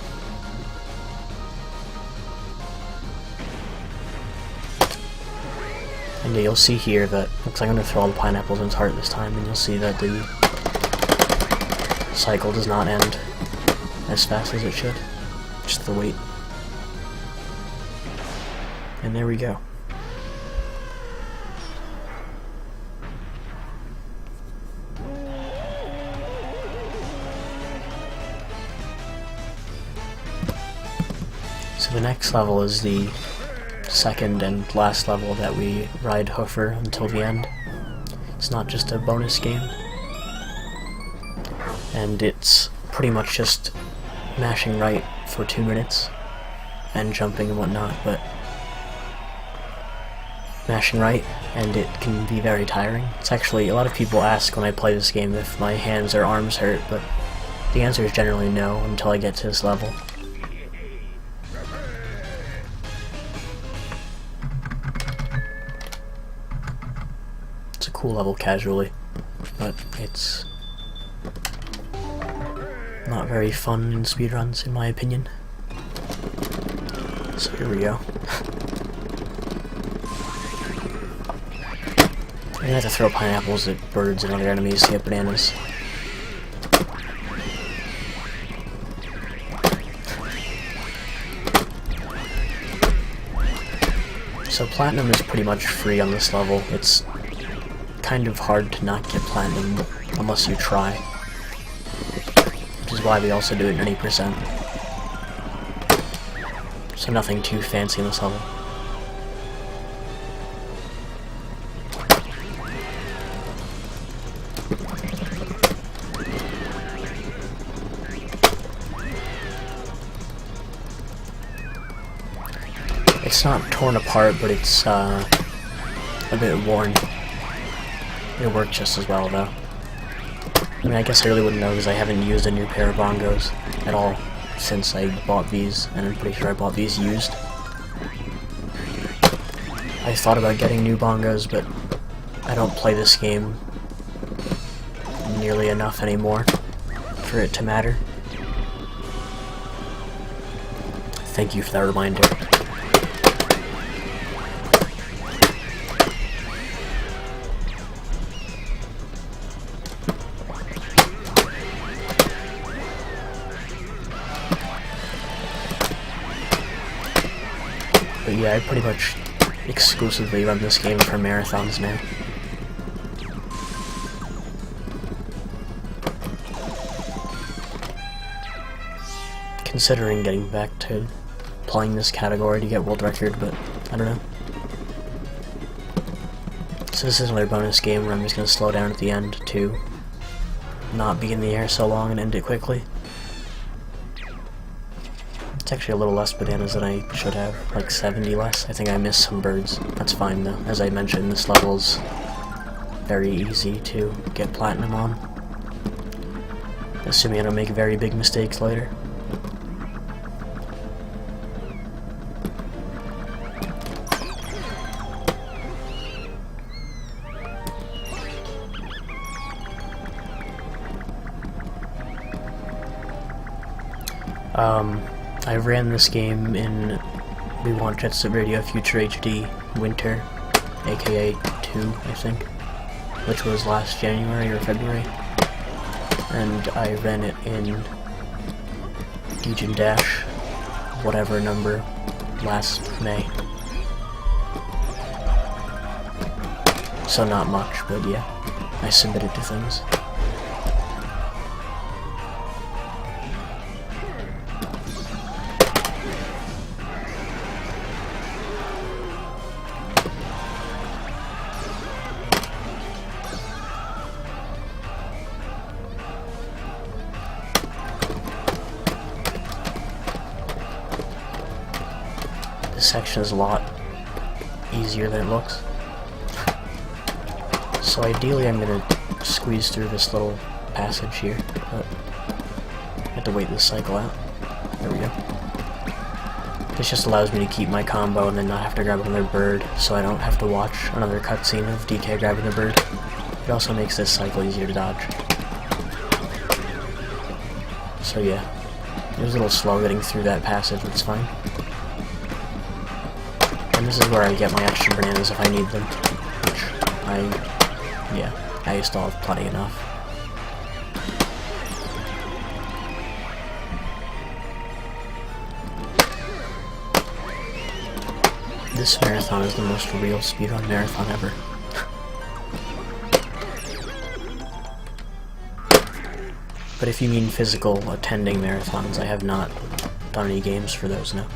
And yeah, you'll see here that, looks like I'm gonna throw all the pineapples in his heart this time, and you'll see that the cycle does not end as fast as it should. Just the wait. And there we go. So the next level is the second and last level that we ride Hoofer until the end. It's not just a bonus game. And it's pretty much just mashing right for 2 minutes and jumping and whatnot, but mashing right, and it can be very tiring. It's actually, a lot of people ask when I play this game if my hands or arms hurt, but the answer is generally no until I get to this level. It's a cool level casually, but it's not very fun in speedruns, in my opinion. So here we go. I'm gonna have to throw pineapples at birds and other enemies to get bananas. So platinum is pretty much free on this level. It's kind of hard to not get platinum unless you try. Which is why we also do it in 80%. So nothing too fancy in this level. It's not torn apart, but it's a bit worn. It worked just as well, though. I mean, I guess I really wouldn't know because I haven't used a new pair of bongos at all since I bought these, and I'm pretty sure I bought these used. I thought about getting new bongos, but I don't play this game nearly enough anymore for it to matter. Thank you for that reminder. But yeah, I pretty much exclusively run this game for marathons now. Considering getting back to playing this category to get world record, but I don't know. So this is another bonus game where I'm just going to slow down at the end to not be in the air so long and end it quickly. It's actually a little less bananas than I should have, like 70 less. I think I missed some birds. That's fine though. As I mentioned, this level's very easy to get platinum on, assuming I don't make very big mistakes later. I ran this game in We Want Jet Set Radio Future HD Winter, aka 2, I think, which was last January or February, and I ran it in Legion Dash, whatever number, last May. So not much, but yeah, I submitted to things. section is a lot easier than it looks. So ideally I'm gonna squeeze through this little passage here, but I have to wait this cycle out. There we go. This just allows me to keep my combo and then not have to grab another bird, so I don't have to watch another cutscene of DK grabbing the bird. It also makes this cycle easier to dodge. So yeah, it was a little slow getting through that passage, but it's fine. And this is where I get my extra bananas if I need them, which I still have plenty enough. This marathon is the most real speedrun marathon ever. But if you mean physical attending marathons, I have not done any games for those, no.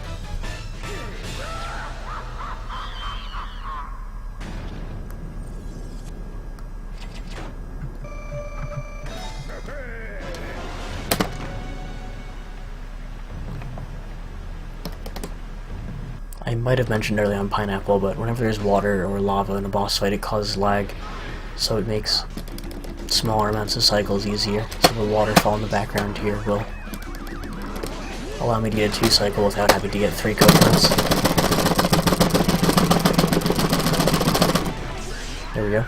I might have mentioned earlier on Pineapple, but whenever there's water or lava in a boss fight, it causes lag, so it makes smaller amounts of cycles easier. So the waterfall in the background here will allow me to get a 2 cycle without having to get 3 coconuts. There we go.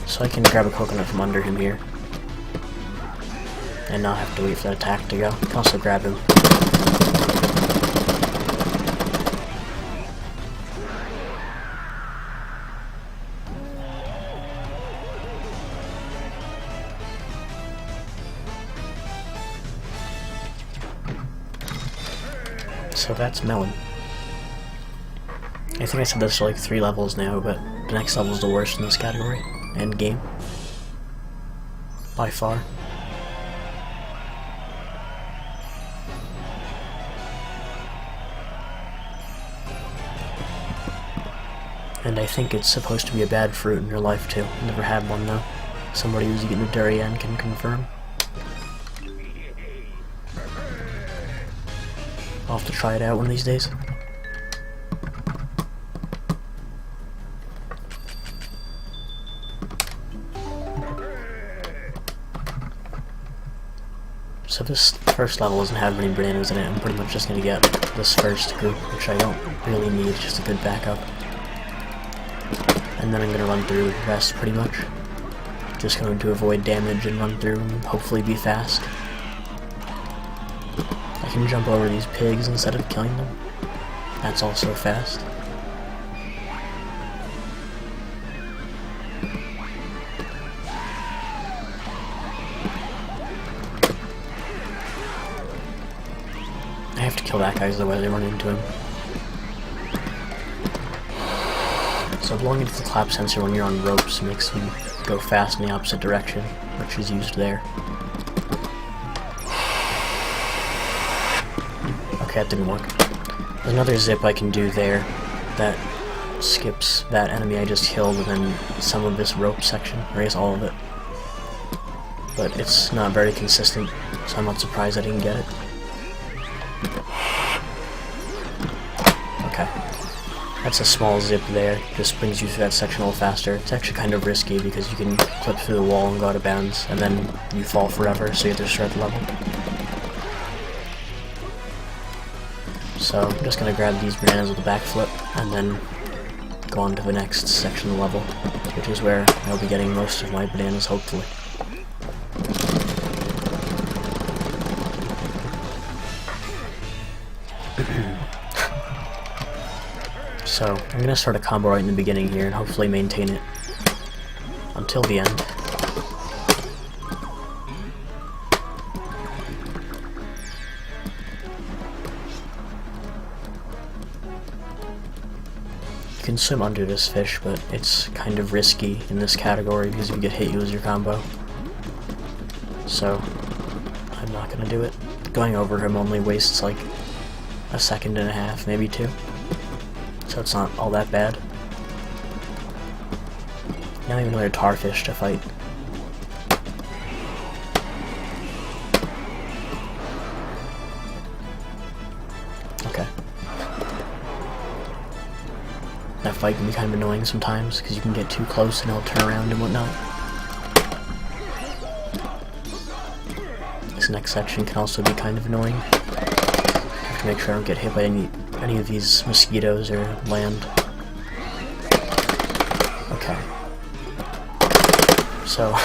So I can grab a coconut from under him here and not have to wait for that attack to go. I can also grab him. So that's Melon. I think I said this for like 3 levels now, but the next level is the worst in this category. End game. By far. And I think it's supposed to be a bad fruit in your life too. Never had one though. Somebody who's eaten a durian can confirm. I'll have to try it out one of these days. So this first level doesn't have any bananas in it. I'm pretty much just gonna get this first group, which I don't really need, it's just a good backup. And then I'm gonna run through the rest pretty much. Just going to avoid damage and run through and hopefully be fast. I can jump over these pigs instead of killing them. That's also fast. I have to kill that guy otherwise I run into him. So belonging to the clap sensor when you're on ropes makes them go fast in the opposite direction, which is used there. Okay, that didn't work. There's another zip I can do there that skips that enemy I just killed and then some of this rope section, or I guess all of it. But it's not very consistent, so I'm not surprised I didn't get it. Okay. That's a small zip there, just brings you through that section a little faster. It's actually kind of risky because you can clip through the wall and go out of bounds, and then you fall forever, so you have to start the level. So I'm just going to grab these bananas with a backflip, and then go on to the next section of the level, which is where I'll be getting most of my bananas, hopefully. So, I'm going to start a combo right in the beginning here and hopefully maintain it until the end. You can swim under this fish, but it's kind of risky in this category because if you get hit, you lose your combo. So, I'm not going to do it. Going over him only wastes like a second and a half, maybe 2. So it's not all that bad. Now I have another tarfish to fight. Okay. That fight can be kind of annoying sometimes, because you can get too close and he'll turn around and whatnot. This next section can also be kind of annoying. I have to make sure I don't get hit by any of these mosquitoes or land. Okay. So,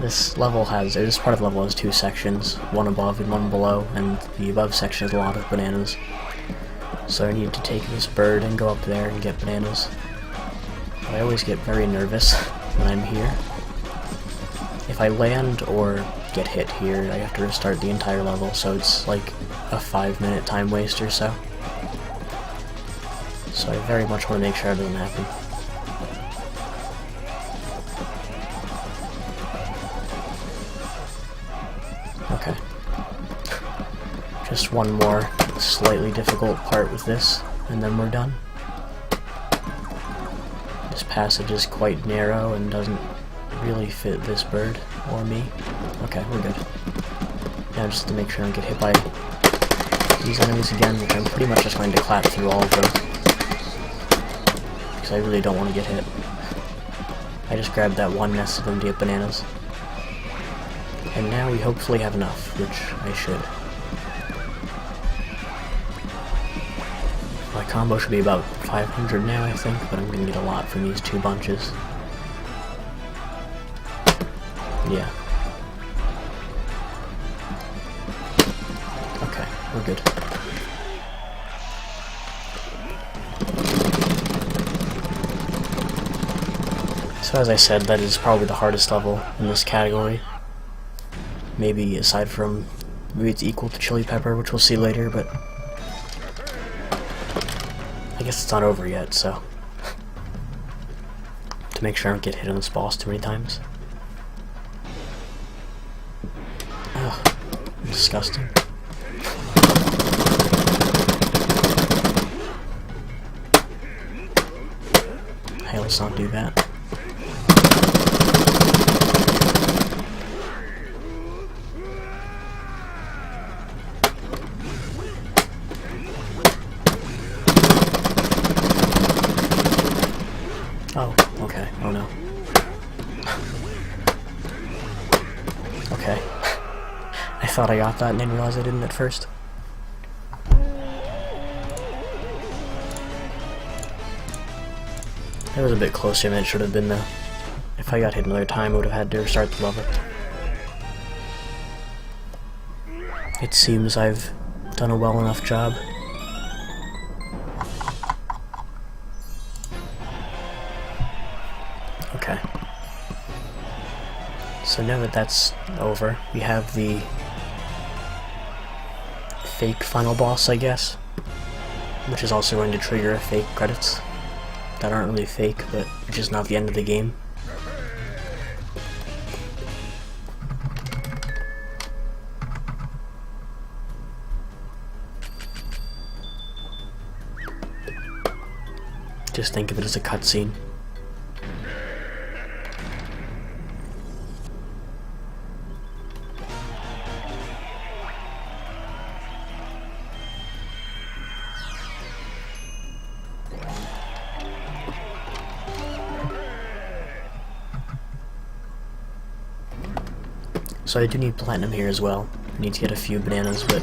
this part of the level has two sections, one above and one below, and the above section has a lot of bananas. So I need to take this bird and go up there and get bananas. I always get very nervous when I'm here. If I land or get hit here, I have to restart the entire level, so it's like a 5-minute time waste or so. So I very much want to make sure it doesn't happen. Okay. Just one more slightly difficult part with this, and then we're done. This passage is quite narrow and doesn't really fit this bird or me. Okay, we're good. Now just to make sure I don't get hit by these enemies again, which I'm pretty much just going to clap through all of them, because I really don't want to get hit. I just grabbed that one nest of them to get bananas. And now we hopefully have enough, which I should. My combo should be about 500 now, I think, but I'm gonna get a lot from these two bunches. Yeah. Okay, we're good. So as I said, that is probably the hardest level in this category. Maybe aside from, maybe it's equal to Chili Pepper, which we'll see later, but I guess it's not over yet, so to make sure I don't get hit on this boss too many times. Ugh, disgusting. Hey, let's not do that. Oh, okay. Oh no. Okay. I thought I got that and didn't realize I didn't at first. That was a bit closer than it should have been though. If I got hit another time, I would have had to restart the level. It seems I've done a well enough job. Okay. So now that that's over, we have the fake final boss, I guess, which is also going to trigger fake credits that aren't really fake, but just not the end of the game. Just think of it as a cutscene. So I do need platinum here as well. I need to get a few bananas, but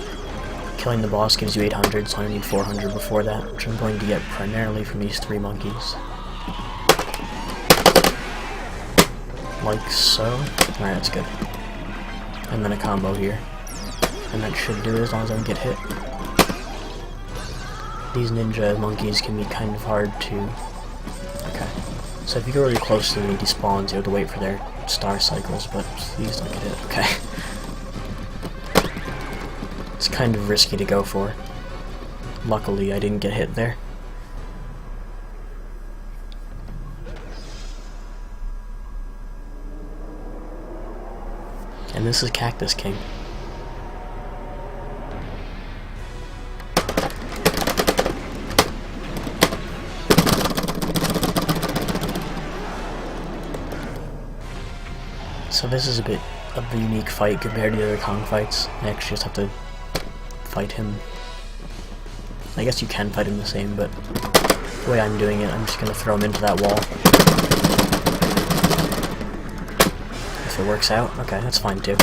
killing the boss gives you 800, so I need 400 before that, which I'm going to get primarily from these 3 monkeys. Like so. Alright, that's good. And then a combo here. And that should do it as long as I don't get hit. These ninja monkeys can be kind of hard to... Okay. So if you go really close to them, he spawns, you have to wait for their star cycles, but please don't get hit. Okay. It's kind of risky to go for. Luckily, I didn't get hit there. And this is Cactus King. So this is a bit of a unique fight compared to the other Kong fights. I actually just have to fight him I guess you can fight him the same, but the way I'm doing it, I'm just gonna throw him into that wall. If it works out, okay, that's fine too.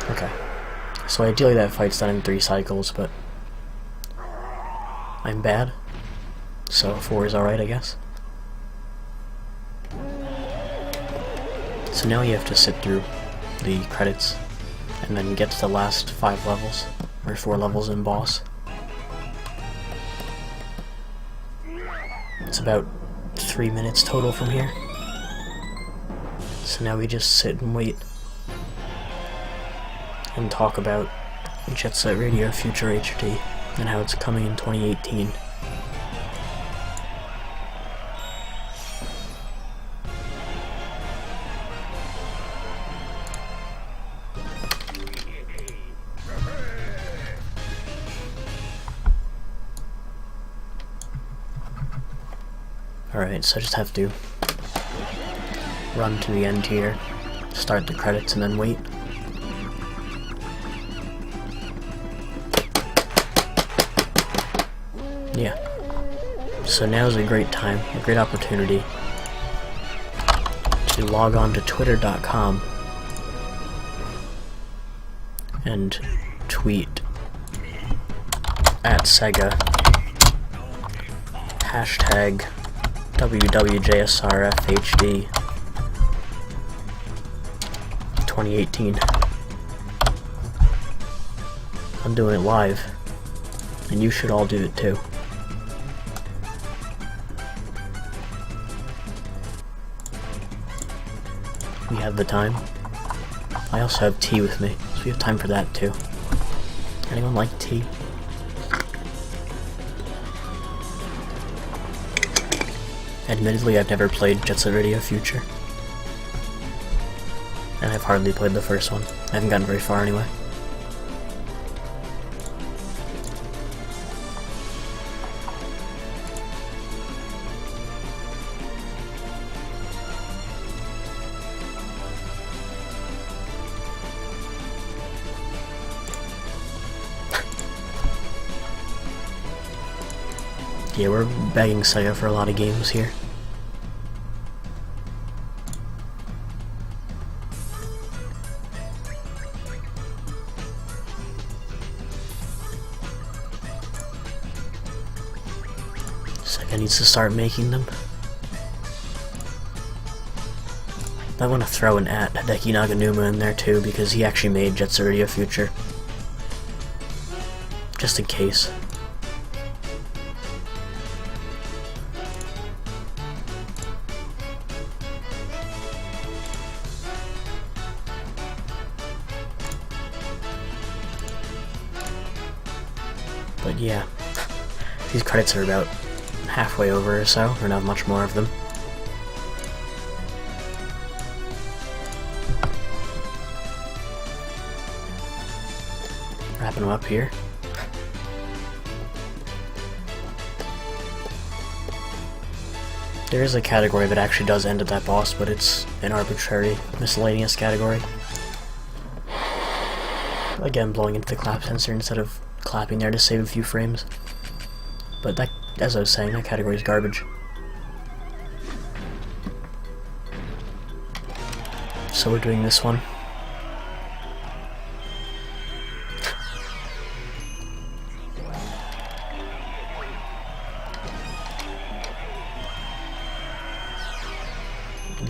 Okay. So ideally that fight's done in 3 cycles, but I'm bad. So 4 is alright, I guess. So now you have to sit through the credits and then get to the last 5 levels, or 4 levels in boss. It's about 3 minutes total from here. So now we just sit and wait and talk about Jet Set Radio Future HD and how it's coming in 2018. Alright, so I just have to run to the end here, start the credits, and then wait. Yeah. So now's a great time, a great opportunity to log on to twitter.com and tweet at Sega hashtag WWJSRFHD 2018. I'm doing it live, and you should all do it too. We have the time. I also have tea with me, so we have time for that too. Anyone like tea? Admittedly, I've never played Jet Set Radio Future. And I've hardly played the first one. I haven't gotten very far anyway. Yeah, we're begging Sega for a lot of games here. Sega needs to start making them. I want to throw an at Hideki Naganuma in there too, because he actually made Jet Set Radio Future. Just in case. But yeah, these credits are about halfway over or so, or not much more of them. Wrapping them up here. There is a category that actually does end at that boss, but it's an arbitrary, miscellaneous category. Again, blowing into the clap sensor instead of clapping there to save a few frames. But that, as I was saying, that category is garbage. So we're doing this one.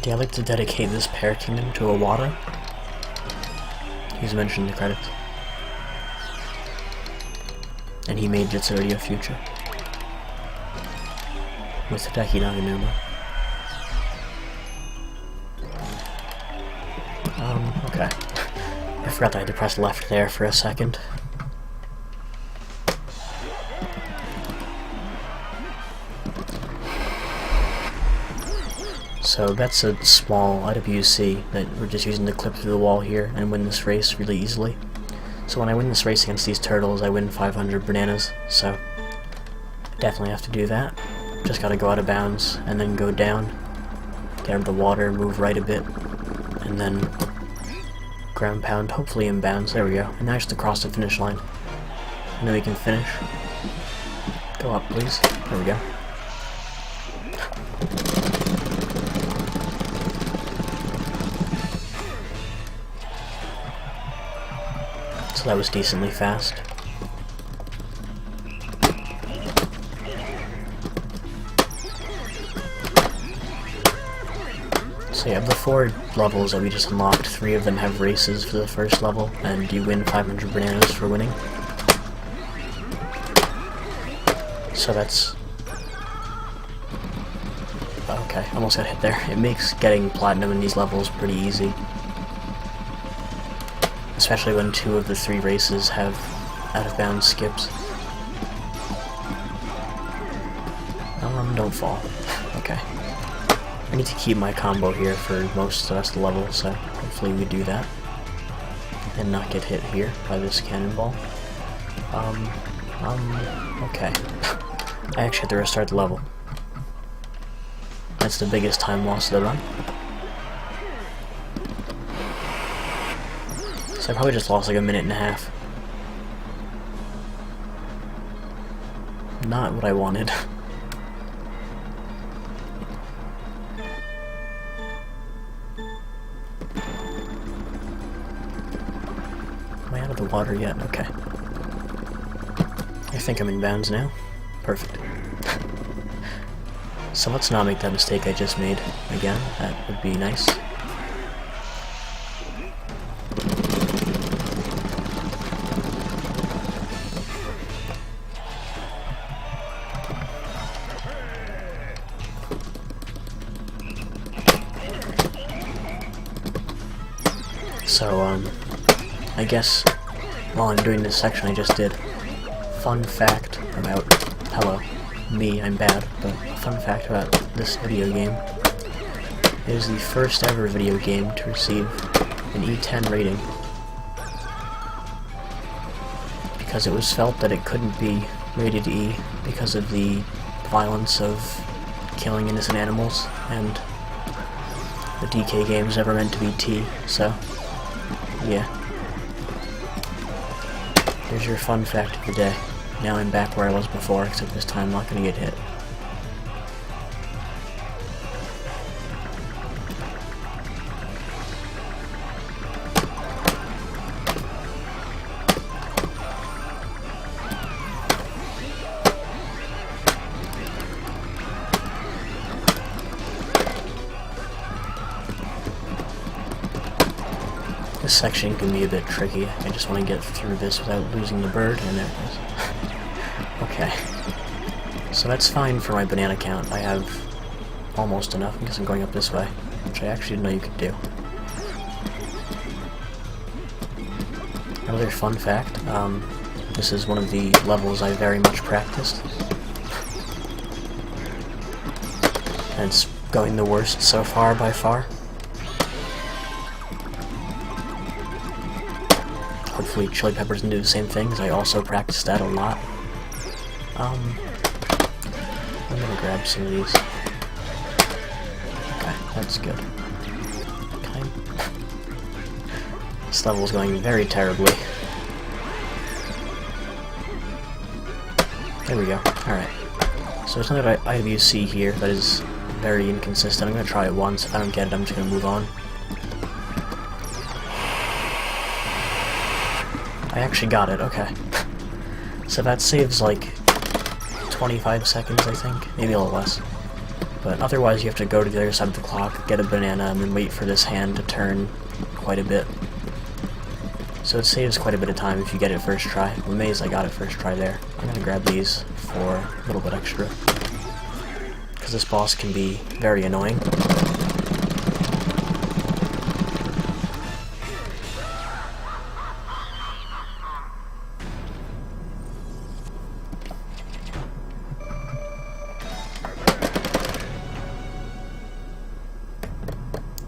Yeah, I'd like to dedicate this Pear Kingdom to Iwata. He's mentioned in the credits. And he made Jet Set Radio Future with Hideki Naganuma. Okay. I forgot that I had to press left there for a second. So that's a small IWC that we're just using to clip through the wall here and win this race really easily. So when I win this race against these turtles, I win 500 bananas, so definitely have to do that. Just gotta go out of bounds, and then go down, get under the water, move right a bit, and then ground pound, hopefully in bounds. There we go. And now just across the finish line. And then we can finish. Go up, please. There we go. So that was decently fast. So yeah, the 4 levels that we just unlocked, 3 of them have races for the first level, and you win 500 bananas for winning. So that's... okay, almost got hit there. It makes getting platinum in these levels pretty easy. Especially when 2 of the 3 races have out-of-bounds skips. Don't fall. Okay. I need to keep my combo here for most of the rest of the level, so hopefully we do that. And not get hit here by this cannonball. Okay. I actually have to restart the level. That's the biggest time loss of the run. So I probably just lost like a minute and a half. Not what I wanted. Am I out of the water yet? Okay. I think I'm in bounds now. Perfect. So let's not make that mistake I just made again. That would be nice. So, I guess while I'm doing this section I just did, fun fact about, hello, me, I'm bad, but fun fact about this video game, it is the first ever video game to receive an E10 rating, because it was felt that it couldn't be rated E because of the violence of killing innocent animals, and the DK game is never meant to be T, so yeah. There's your fun fact of the day. Now I'm back where I was before, except this time I'm not gonna get hit. This section can be a bit tricky. I just want to get through this without losing the bird, and there it is. Okay. So that's fine for my banana count. I have almost enough because I'm going up this way, which I actually didn't know you could do. Another fun fact, this is one of the levels I very much practiced. And it's going the worst so far by far. Hopefully Chili Peppers can do the same thing, because I also practiced that a lot. I'm gonna grab some of these. Okay, that's good. Okay. This level is going very terribly. There we go. Alright. So there's another IWC here that is very inconsistent. I'm gonna try it once. If I don't get it, I'm just gonna move on. I actually got it, okay. So that saves like 25 seconds, I think, maybe a little less. But otherwise you have to go to the other side of the clock, get a banana, and then wait for this hand to turn quite a bit. So it saves quite a bit of time if you get it first try. I'm amazed I got it first try there. I'm gonna grab these for a little bit extra, because this boss can be very annoying.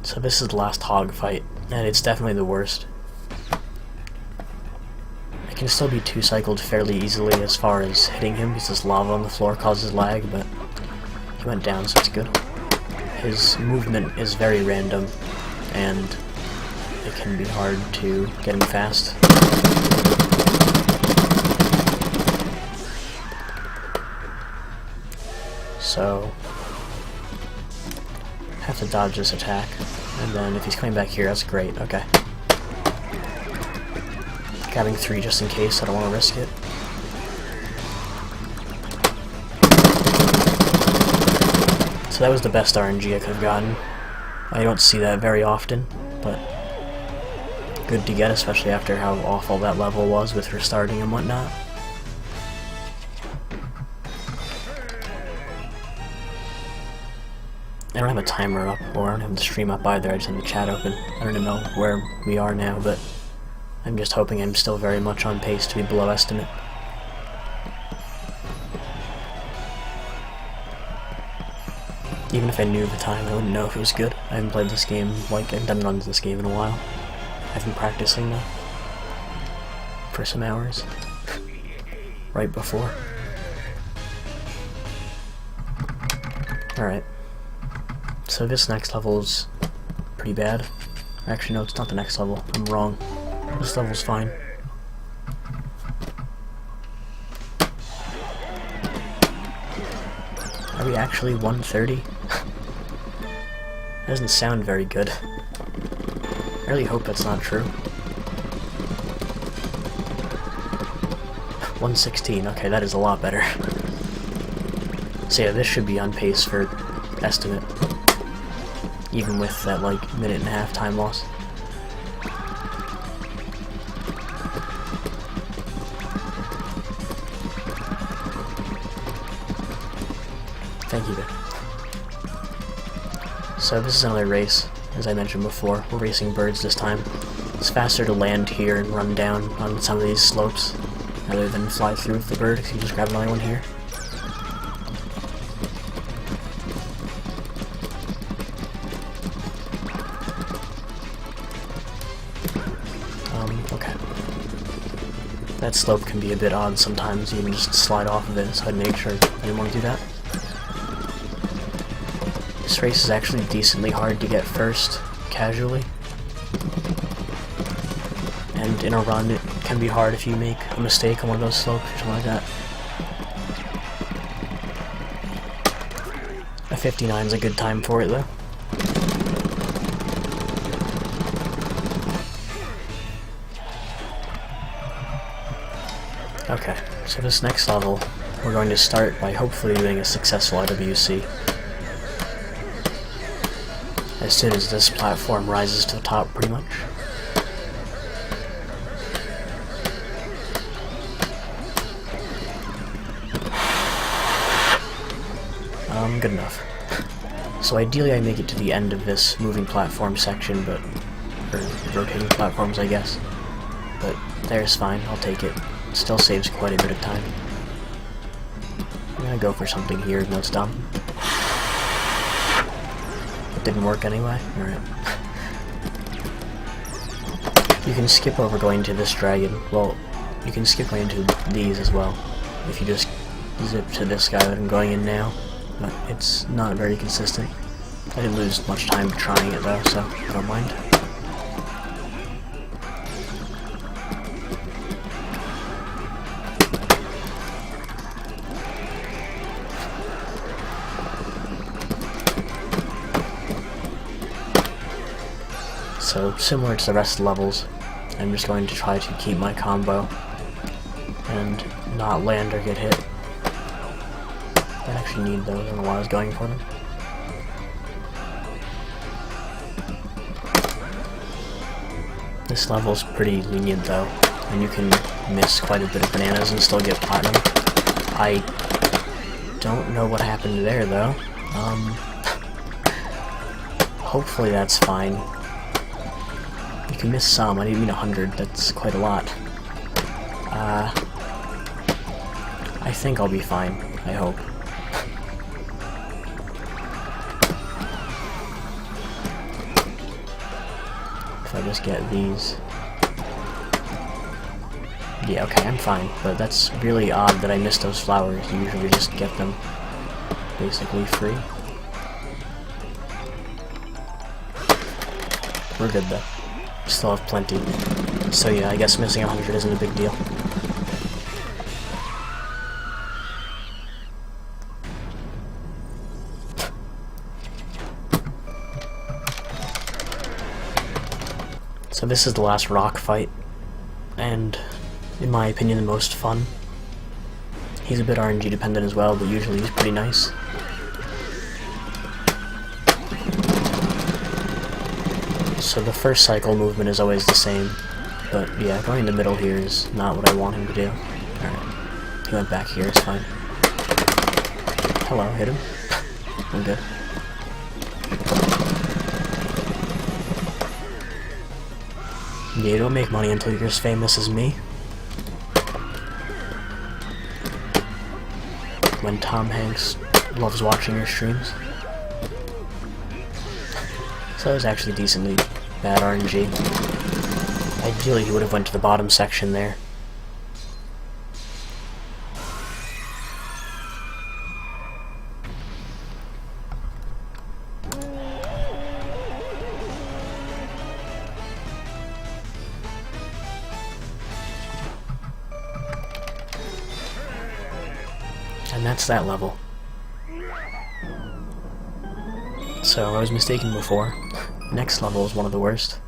So this is the last hog fight, and it's definitely the worst. I can still be 2-cycled fairly easily as far as hitting him, because this lava on the floor causes lag, but he went down, so it's good. His movement is very random, and it can be hard to get him fast. So, have to dodge this attack, and then if he's coming back here, that's great, okay. Grabbing 3 just in case, I don't want to risk it. So that was the best RNG I could have gotten. I don't see that very often, but good to get, especially after how awful that level was with restarting and whatnot. I don't have a timer up, or I don't have the stream up either, I just have the chat open. I don't even know where we are now, but I'm just hoping I'm still very much on pace to be below estimate. Even if I knew the time, I wouldn't know if it was good. I haven't played this game, like, I haven't done runs of this game in a while. I've been practicing though, for some hours, right before. Alright, so this next level is pretty bad. Actually, no, it's not the next level, I'm wrong. This level's fine. Are we actually 130? That doesn't sound very good. I really hope that's not true. 116, okay, that is a lot better. So yeah, this should be on pace for estimate. Even with that, like, minute and a half time loss. Thank you, there. So this is another race, as I mentioned before. We're racing birds this time. It's faster to land here and run down on some of these slopes, rather than fly through with the bird, if you just grab another one here. Okay. That slope can be a bit odd sometimes, you can just slide off of it, so I'd make sure I didn't want to do that. This race is actually decently hard to get first, casually. And in a run, it can be hard if you make a mistake on one of those slopes or something like that. A 59 is a good time for it, though. Okay, so this next level, we're going to start by hopefully doing a successful IWC. As soon as this platform rises to the top, pretty much. Good enough. So ideally I make it to the end of this moving platform section, but... or rotating platforms, I guess. But there's fine, I'll take it. It still saves quite a bit of time. I'm gonna go for something here, even though it's dumb. Didn't work anyway? Alright. You can skip over going to this dragon. Well, you can skip going into these as well. If you just zip to this guy that I'm going in now. But it's not very consistent. I didn't lose much time trying it though, so I don't mind. So, similar to the rest of the levels, I'm just going to try to keep my combo and not land or get hit. I actually need those, I don't know why I was going for them. This level's pretty lenient though, and you can miss quite a bit of bananas and still get platinum. I don't know what happened there though. Hopefully that's fine. You can miss some, I didn't mean 100, that's quite a lot. I think I'll be fine, I hope. If I just get these. Yeah, okay, I'm fine, but that's really odd that I missed those flowers. You usually just get them. basically free. We're good though. Still have plenty. So yeah, I guess missing 100 isn't a big deal. So this is the last rock fight, and in my opinion the most fun. He's a bit RNG dependent as well, but usually he's pretty nice. So the first cycle movement is always the same, but yeah, going in the middle here is not what I want him to do. Alright, he went back here, it's fine. Hello, hit him. I'm good. Yeah, you don't make money until you're as famous as me. When Tom Hanks loves watching your streams. So that was actually decently bad RNG. Ideally he would have went to the bottom section there. And that's that level. So I was mistaken before. Next level is one of the worst.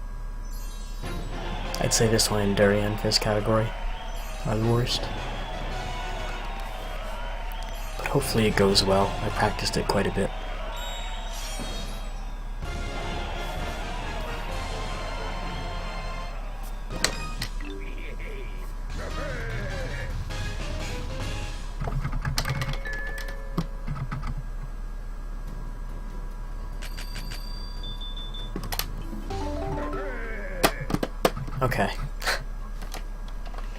I'd say this one and Durian for this category are the worst. But hopefully it goes well. I practiced it quite a bit. Okay.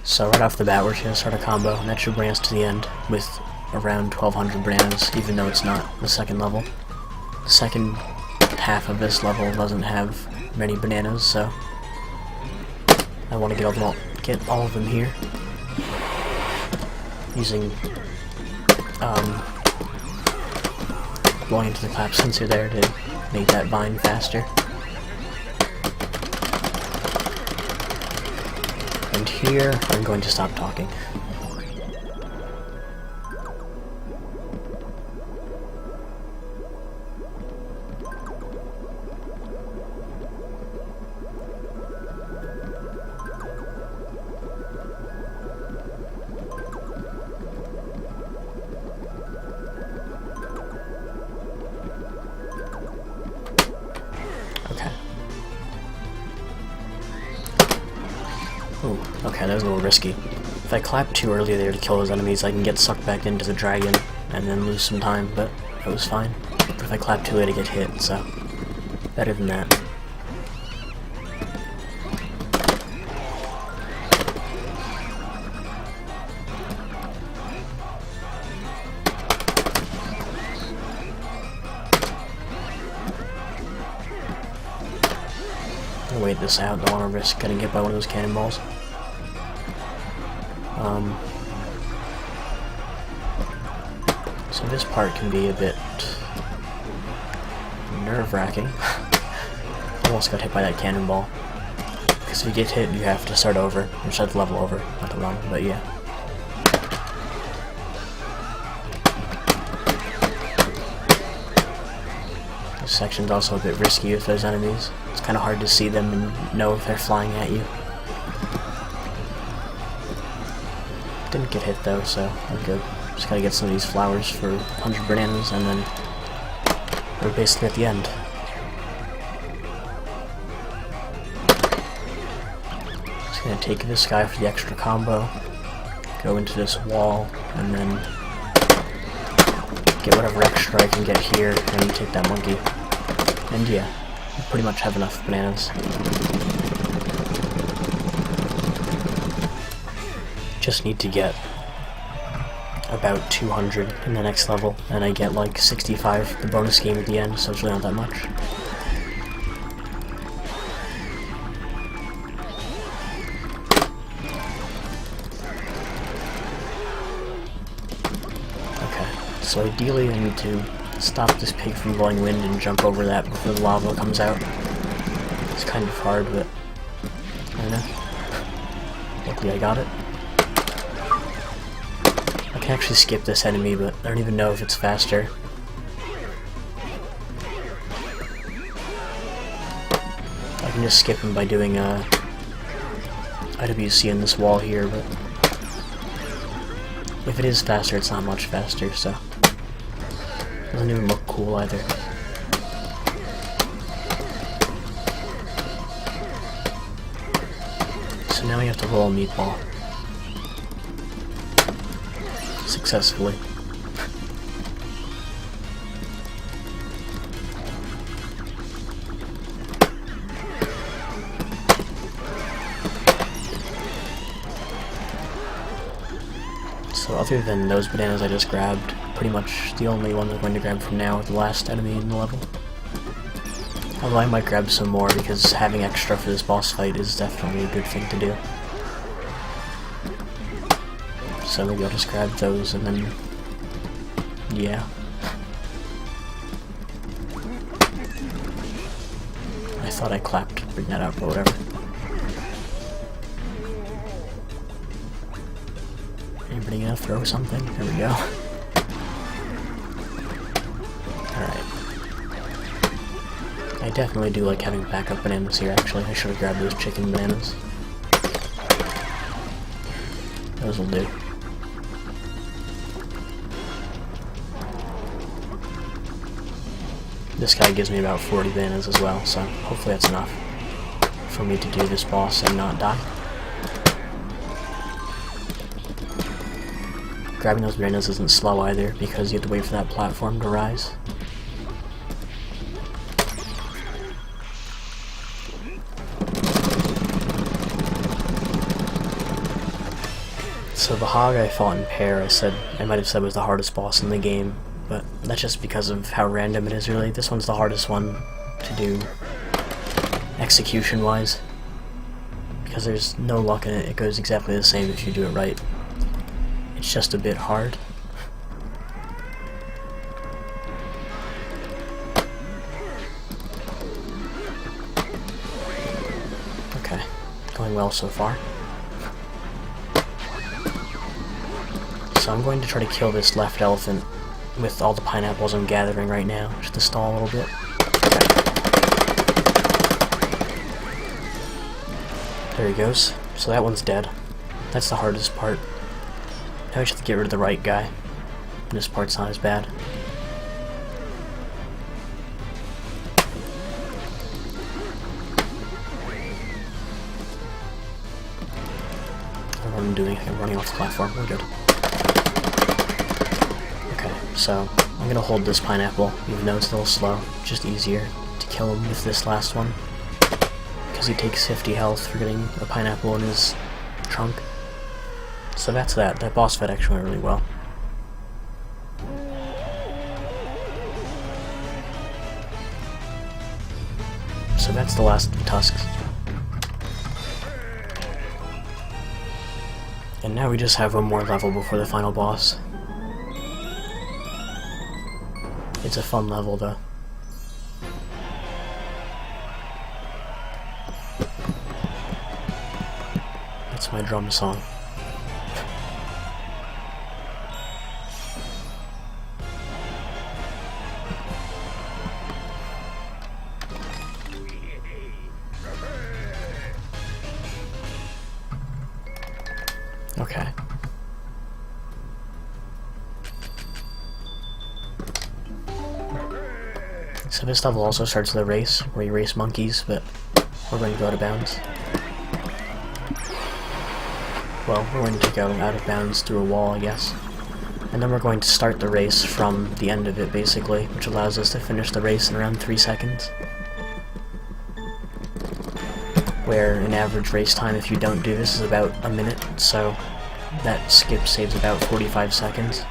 So right off the bat we're just gonna start a combo, and that should bring us to the end with around 1200 bananas, even though it's not the second level. The second half of this level doesn't have many bananas, so I want to get all of them here using blowing into the clap sensor there to make that vine faster. And here, I'm going to stop talking. Okay. Ooh, okay, that was a little risky. If I clap too early there to kill those enemies, I can get sucked back into the dragon and then lose some time, but that was fine. But if I clap too late, I get hit, so better than that. I'll wait this out, don't want to risk getting hit by one of those cannonballs. So this part can be a bit nerve-wracking. Almost got hit by that cannonball. Because if you get hit, you have to start over, or start the level over, not to run, but yeah. This section's also a bit risky with those enemies. It's kind of hard to see them and know if they're flying at you. Didn't get hit though, so we're good. Just gotta get some of these flowers for 100 bananas, and then we're basically at the end. Just gonna take this guy for the extra combo, go into this wall, and then get whatever extra I can get here, and take that monkey. And yeah, we pretty much have enough bananas. Just need to get about 200 in the next level, and I get like 65 the bonus game at the end, so it's really not that much. Okay, So ideally I need to stop this pig from blowing wind and jump over that before the lava comes out. It's kind of hard, but I don't know. Luckily I got it. I can actually skip this enemy, but I don't even know if it's faster. I can just skip him by doing IWC in this wall here, but if it is faster, it's not much faster, so doesn't even look cool either. So now we have to roll a meatball. Successfully. So other than those bananas I just grabbed, pretty much the only one I'm going to grab from now are the last enemy in the level. Although I might grab some more because having extra for this boss fight is definitely a good thing to do. So maybe I'll just grab those and then, yeah. I thought I clapped to bring that up, but whatever. Anybody gonna throw something? There we go. Alright. I definitely do like having backup bananas here, actually. I should have grabbed those chicken bananas. Those will do. This guy gives me about 40 bananas as well, so hopefully that's enough for me to do this boss and not die. Grabbing those bananas isn't slow either, because you have to wait for that platform to rise. So the hog I fought in pair, I might have said was the hardest boss in the game, but that's just because of how random it is really. This one's the hardest one to do execution-wise, because there's no luck in it. It goes exactly the same if you do it right. It's just a bit hard. Okay, going well so far. So I'm going to try to kill this left elephant with all the pineapples I'm gathering right now, just to stall a little bit. Okay. There he goes. So that one's dead. That's the hardest part. Now I just have to get rid of the right guy. This part's not as bad. I don't know what I'm doing. I'm running off the platform. We're good. Okay, so I'm gonna hold this pineapple, even though it's a little slow. Just easier to kill him with this last one, because he takes 50 health for getting a pineapple in his trunk. So that's that. That boss fight actually went really well. So that's the last of the tusks. And now we just have one more level before the final boss. It's a fun level though. That's my drum song. Okay. So this level also starts the race, where you race monkeys, but we're going to go out of bounds. Well, we're going to go out of bounds through a wall, I guess. And then we're going to start the race from the end of it, basically, which allows us to finish the race in around 3 seconds. Where an average race time, if you don't do this, is about a minute, so that skip saves about 45 seconds.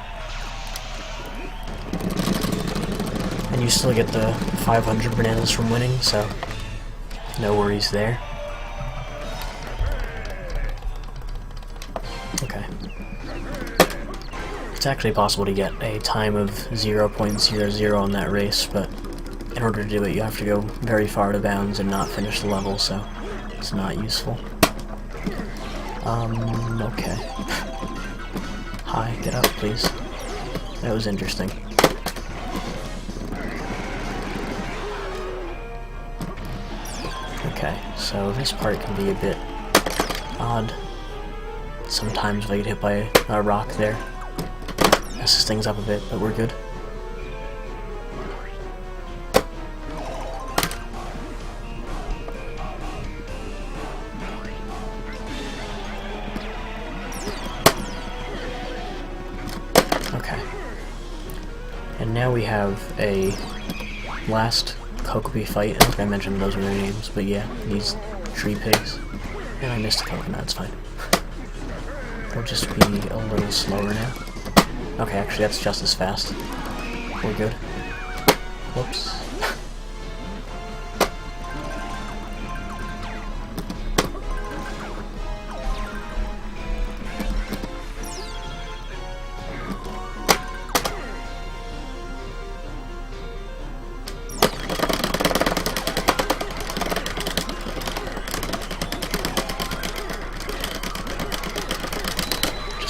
And you still get the 500 bananas from winning, so no worries there. It's actually possible to get a time of 0.00 on that race, but in order to do it you have to go very far to bounds and not finish the level, so it's not useful. Okay. Hi, get up, please. That was interesting. Okay, so this part can be a bit odd. Sometimes if I get hit by a rock there, messes things up a bit, but we're good. Okay. And now we have a last Kokopi fight. I think I mentioned those were their names, but yeah, these tree pigs. And I missed a coconut, it's fine. They'll just be a little slower now. Okay, actually that's just as fast. We're good. Whoops.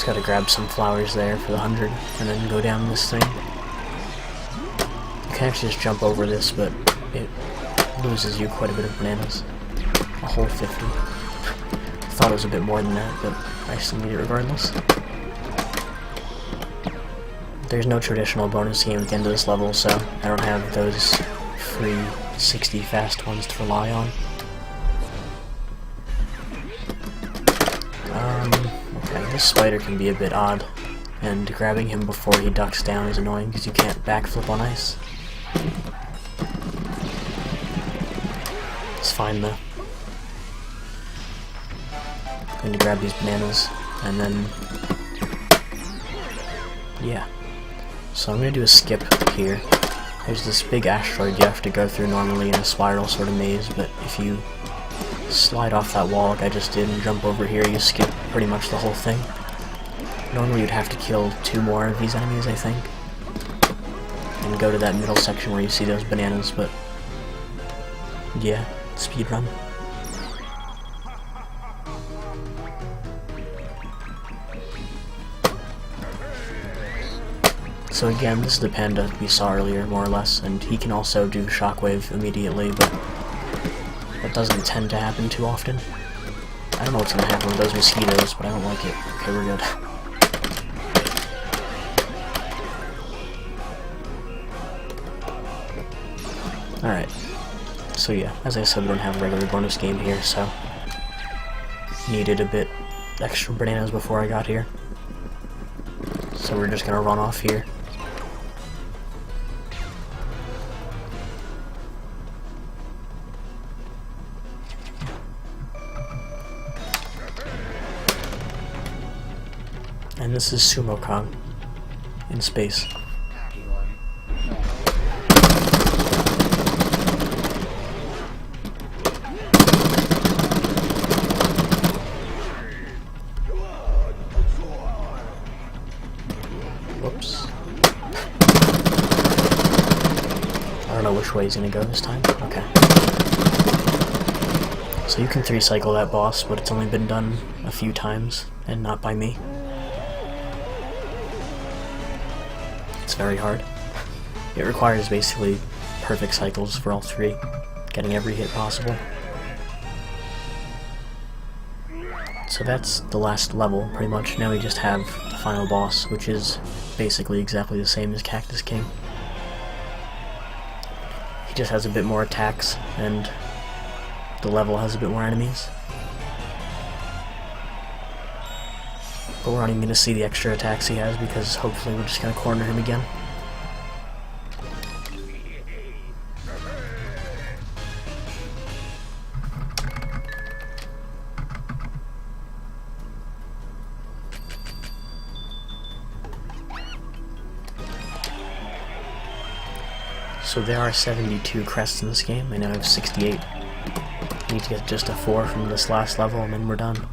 Gotta grab some flowers there for the 100, and then go down this thing. You can actually just jump over this, but it loses you quite a bit of bananas. A whole 50. I thought it was a bit more than that, but I still need it regardless. There's no traditional bonus game at the end of this level, so I don't have those free 60 fast ones to rely on. This spider can be a bit odd, and grabbing him before he ducks down is annoying because you can't backflip on ice. It's fine though. I'm going to grab these bananas, and then... yeah. So I'm going to do a skip here. There's this big asteroid you have to go through normally in a spiral sort of maze, but if you slide off that wall like I just did and jump over here, you skip pretty much the whole thing. Normally you'd have to kill 2 more of these enemies, I think, and go to that middle section where you see those bananas, but yeah, speedrun. So again, this is the panda we saw earlier, more or less, and he can also do shockwave immediately, but that doesn't tend to happen too often. I don't know what's gonna happen with those mosquitoes, but I don't like it. Okay, we're good. Alright. So yeah, as I said, we don't have a regular bonus game here, so needed a bit extra bananas before I got here. So we're just gonna run off here. And this is Sumo Kong in space. Whoops. I don't know which way he's gonna go this time. Okay. So you can 3-cycle that boss, but it's only been done a few times, and not by me. It's very hard. It requires basically perfect cycles for all 3, getting every hit possible. So that's the last level, pretty much. Now we just have the final boss, which is basically exactly the same as Cactus King. He just has a bit more attacks, and the level has a bit more enemies. But we're not even going to see the extra attacks he has, because hopefully we're just going to corner him again. So there are 72 crests in this game, I now have 68. Need to get just a 4 from this last level and then we're done.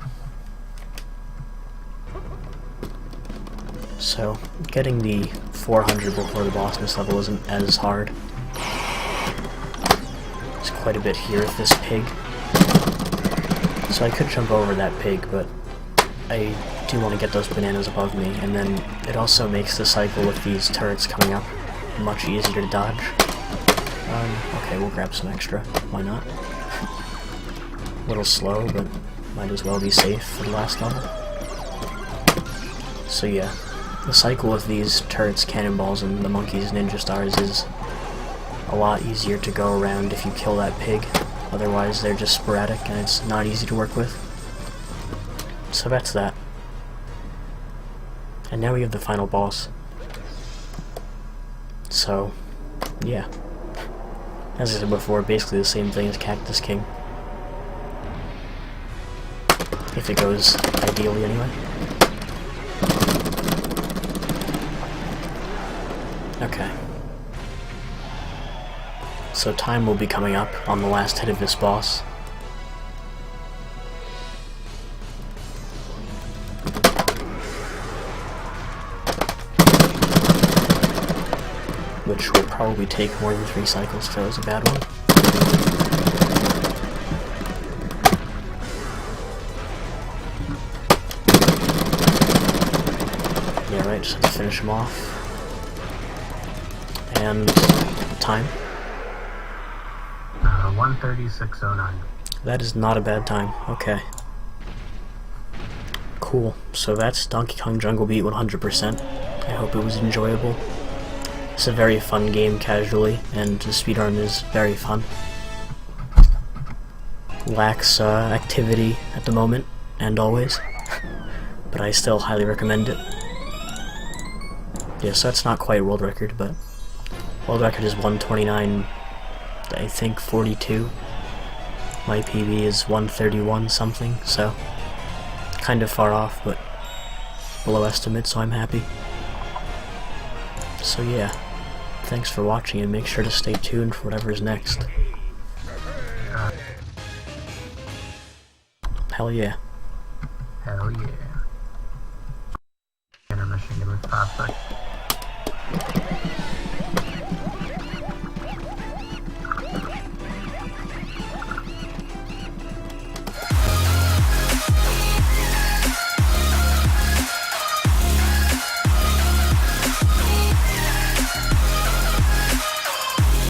So, getting the 400 before the boss in this level isn't as hard. There's quite a bit here with this pig. So I could jump over that pig, but I do want to get those bananas above me, and then it also makes the cycle with these turrets coming up much easier to dodge. Okay, we'll grab some extra. Why not? A little slow, but might as well be safe for the last level. So yeah, the cycle with these turrets, cannonballs, and the monkeys, ninja stars is a lot easier to go around if you kill that pig. Otherwise, they're just sporadic and it's not easy to work with. So that's that. And now we have the final boss. So, yeah. As I said before, basically the same thing as Cactus King. If it goes ideally anyway. Okay. So time will be coming up on the last hit of this boss. Which will probably take more than 3 cycles, so that was a bad one. Yeah, right, just have to finish him off. And time. 1:36:09. That is not a bad time. Okay. Cool. So that's Donkey Kong Jungle Beat 100%. I hope it was enjoyable. It's a very fun game casually, and the speedrun is very fun. Lacks activity at the moment, and always, but I still highly recommend it. Yeah, so that's not quite world record, but world record is 129, I think 42. My PB is 131 something, so kind of far off, but below estimate, so I'm happy. So yeah, thanks for watching, and make sure to stay tuned for whatever's next. Hell yeah. Hell yeah. Intermission, give me 5 seconds.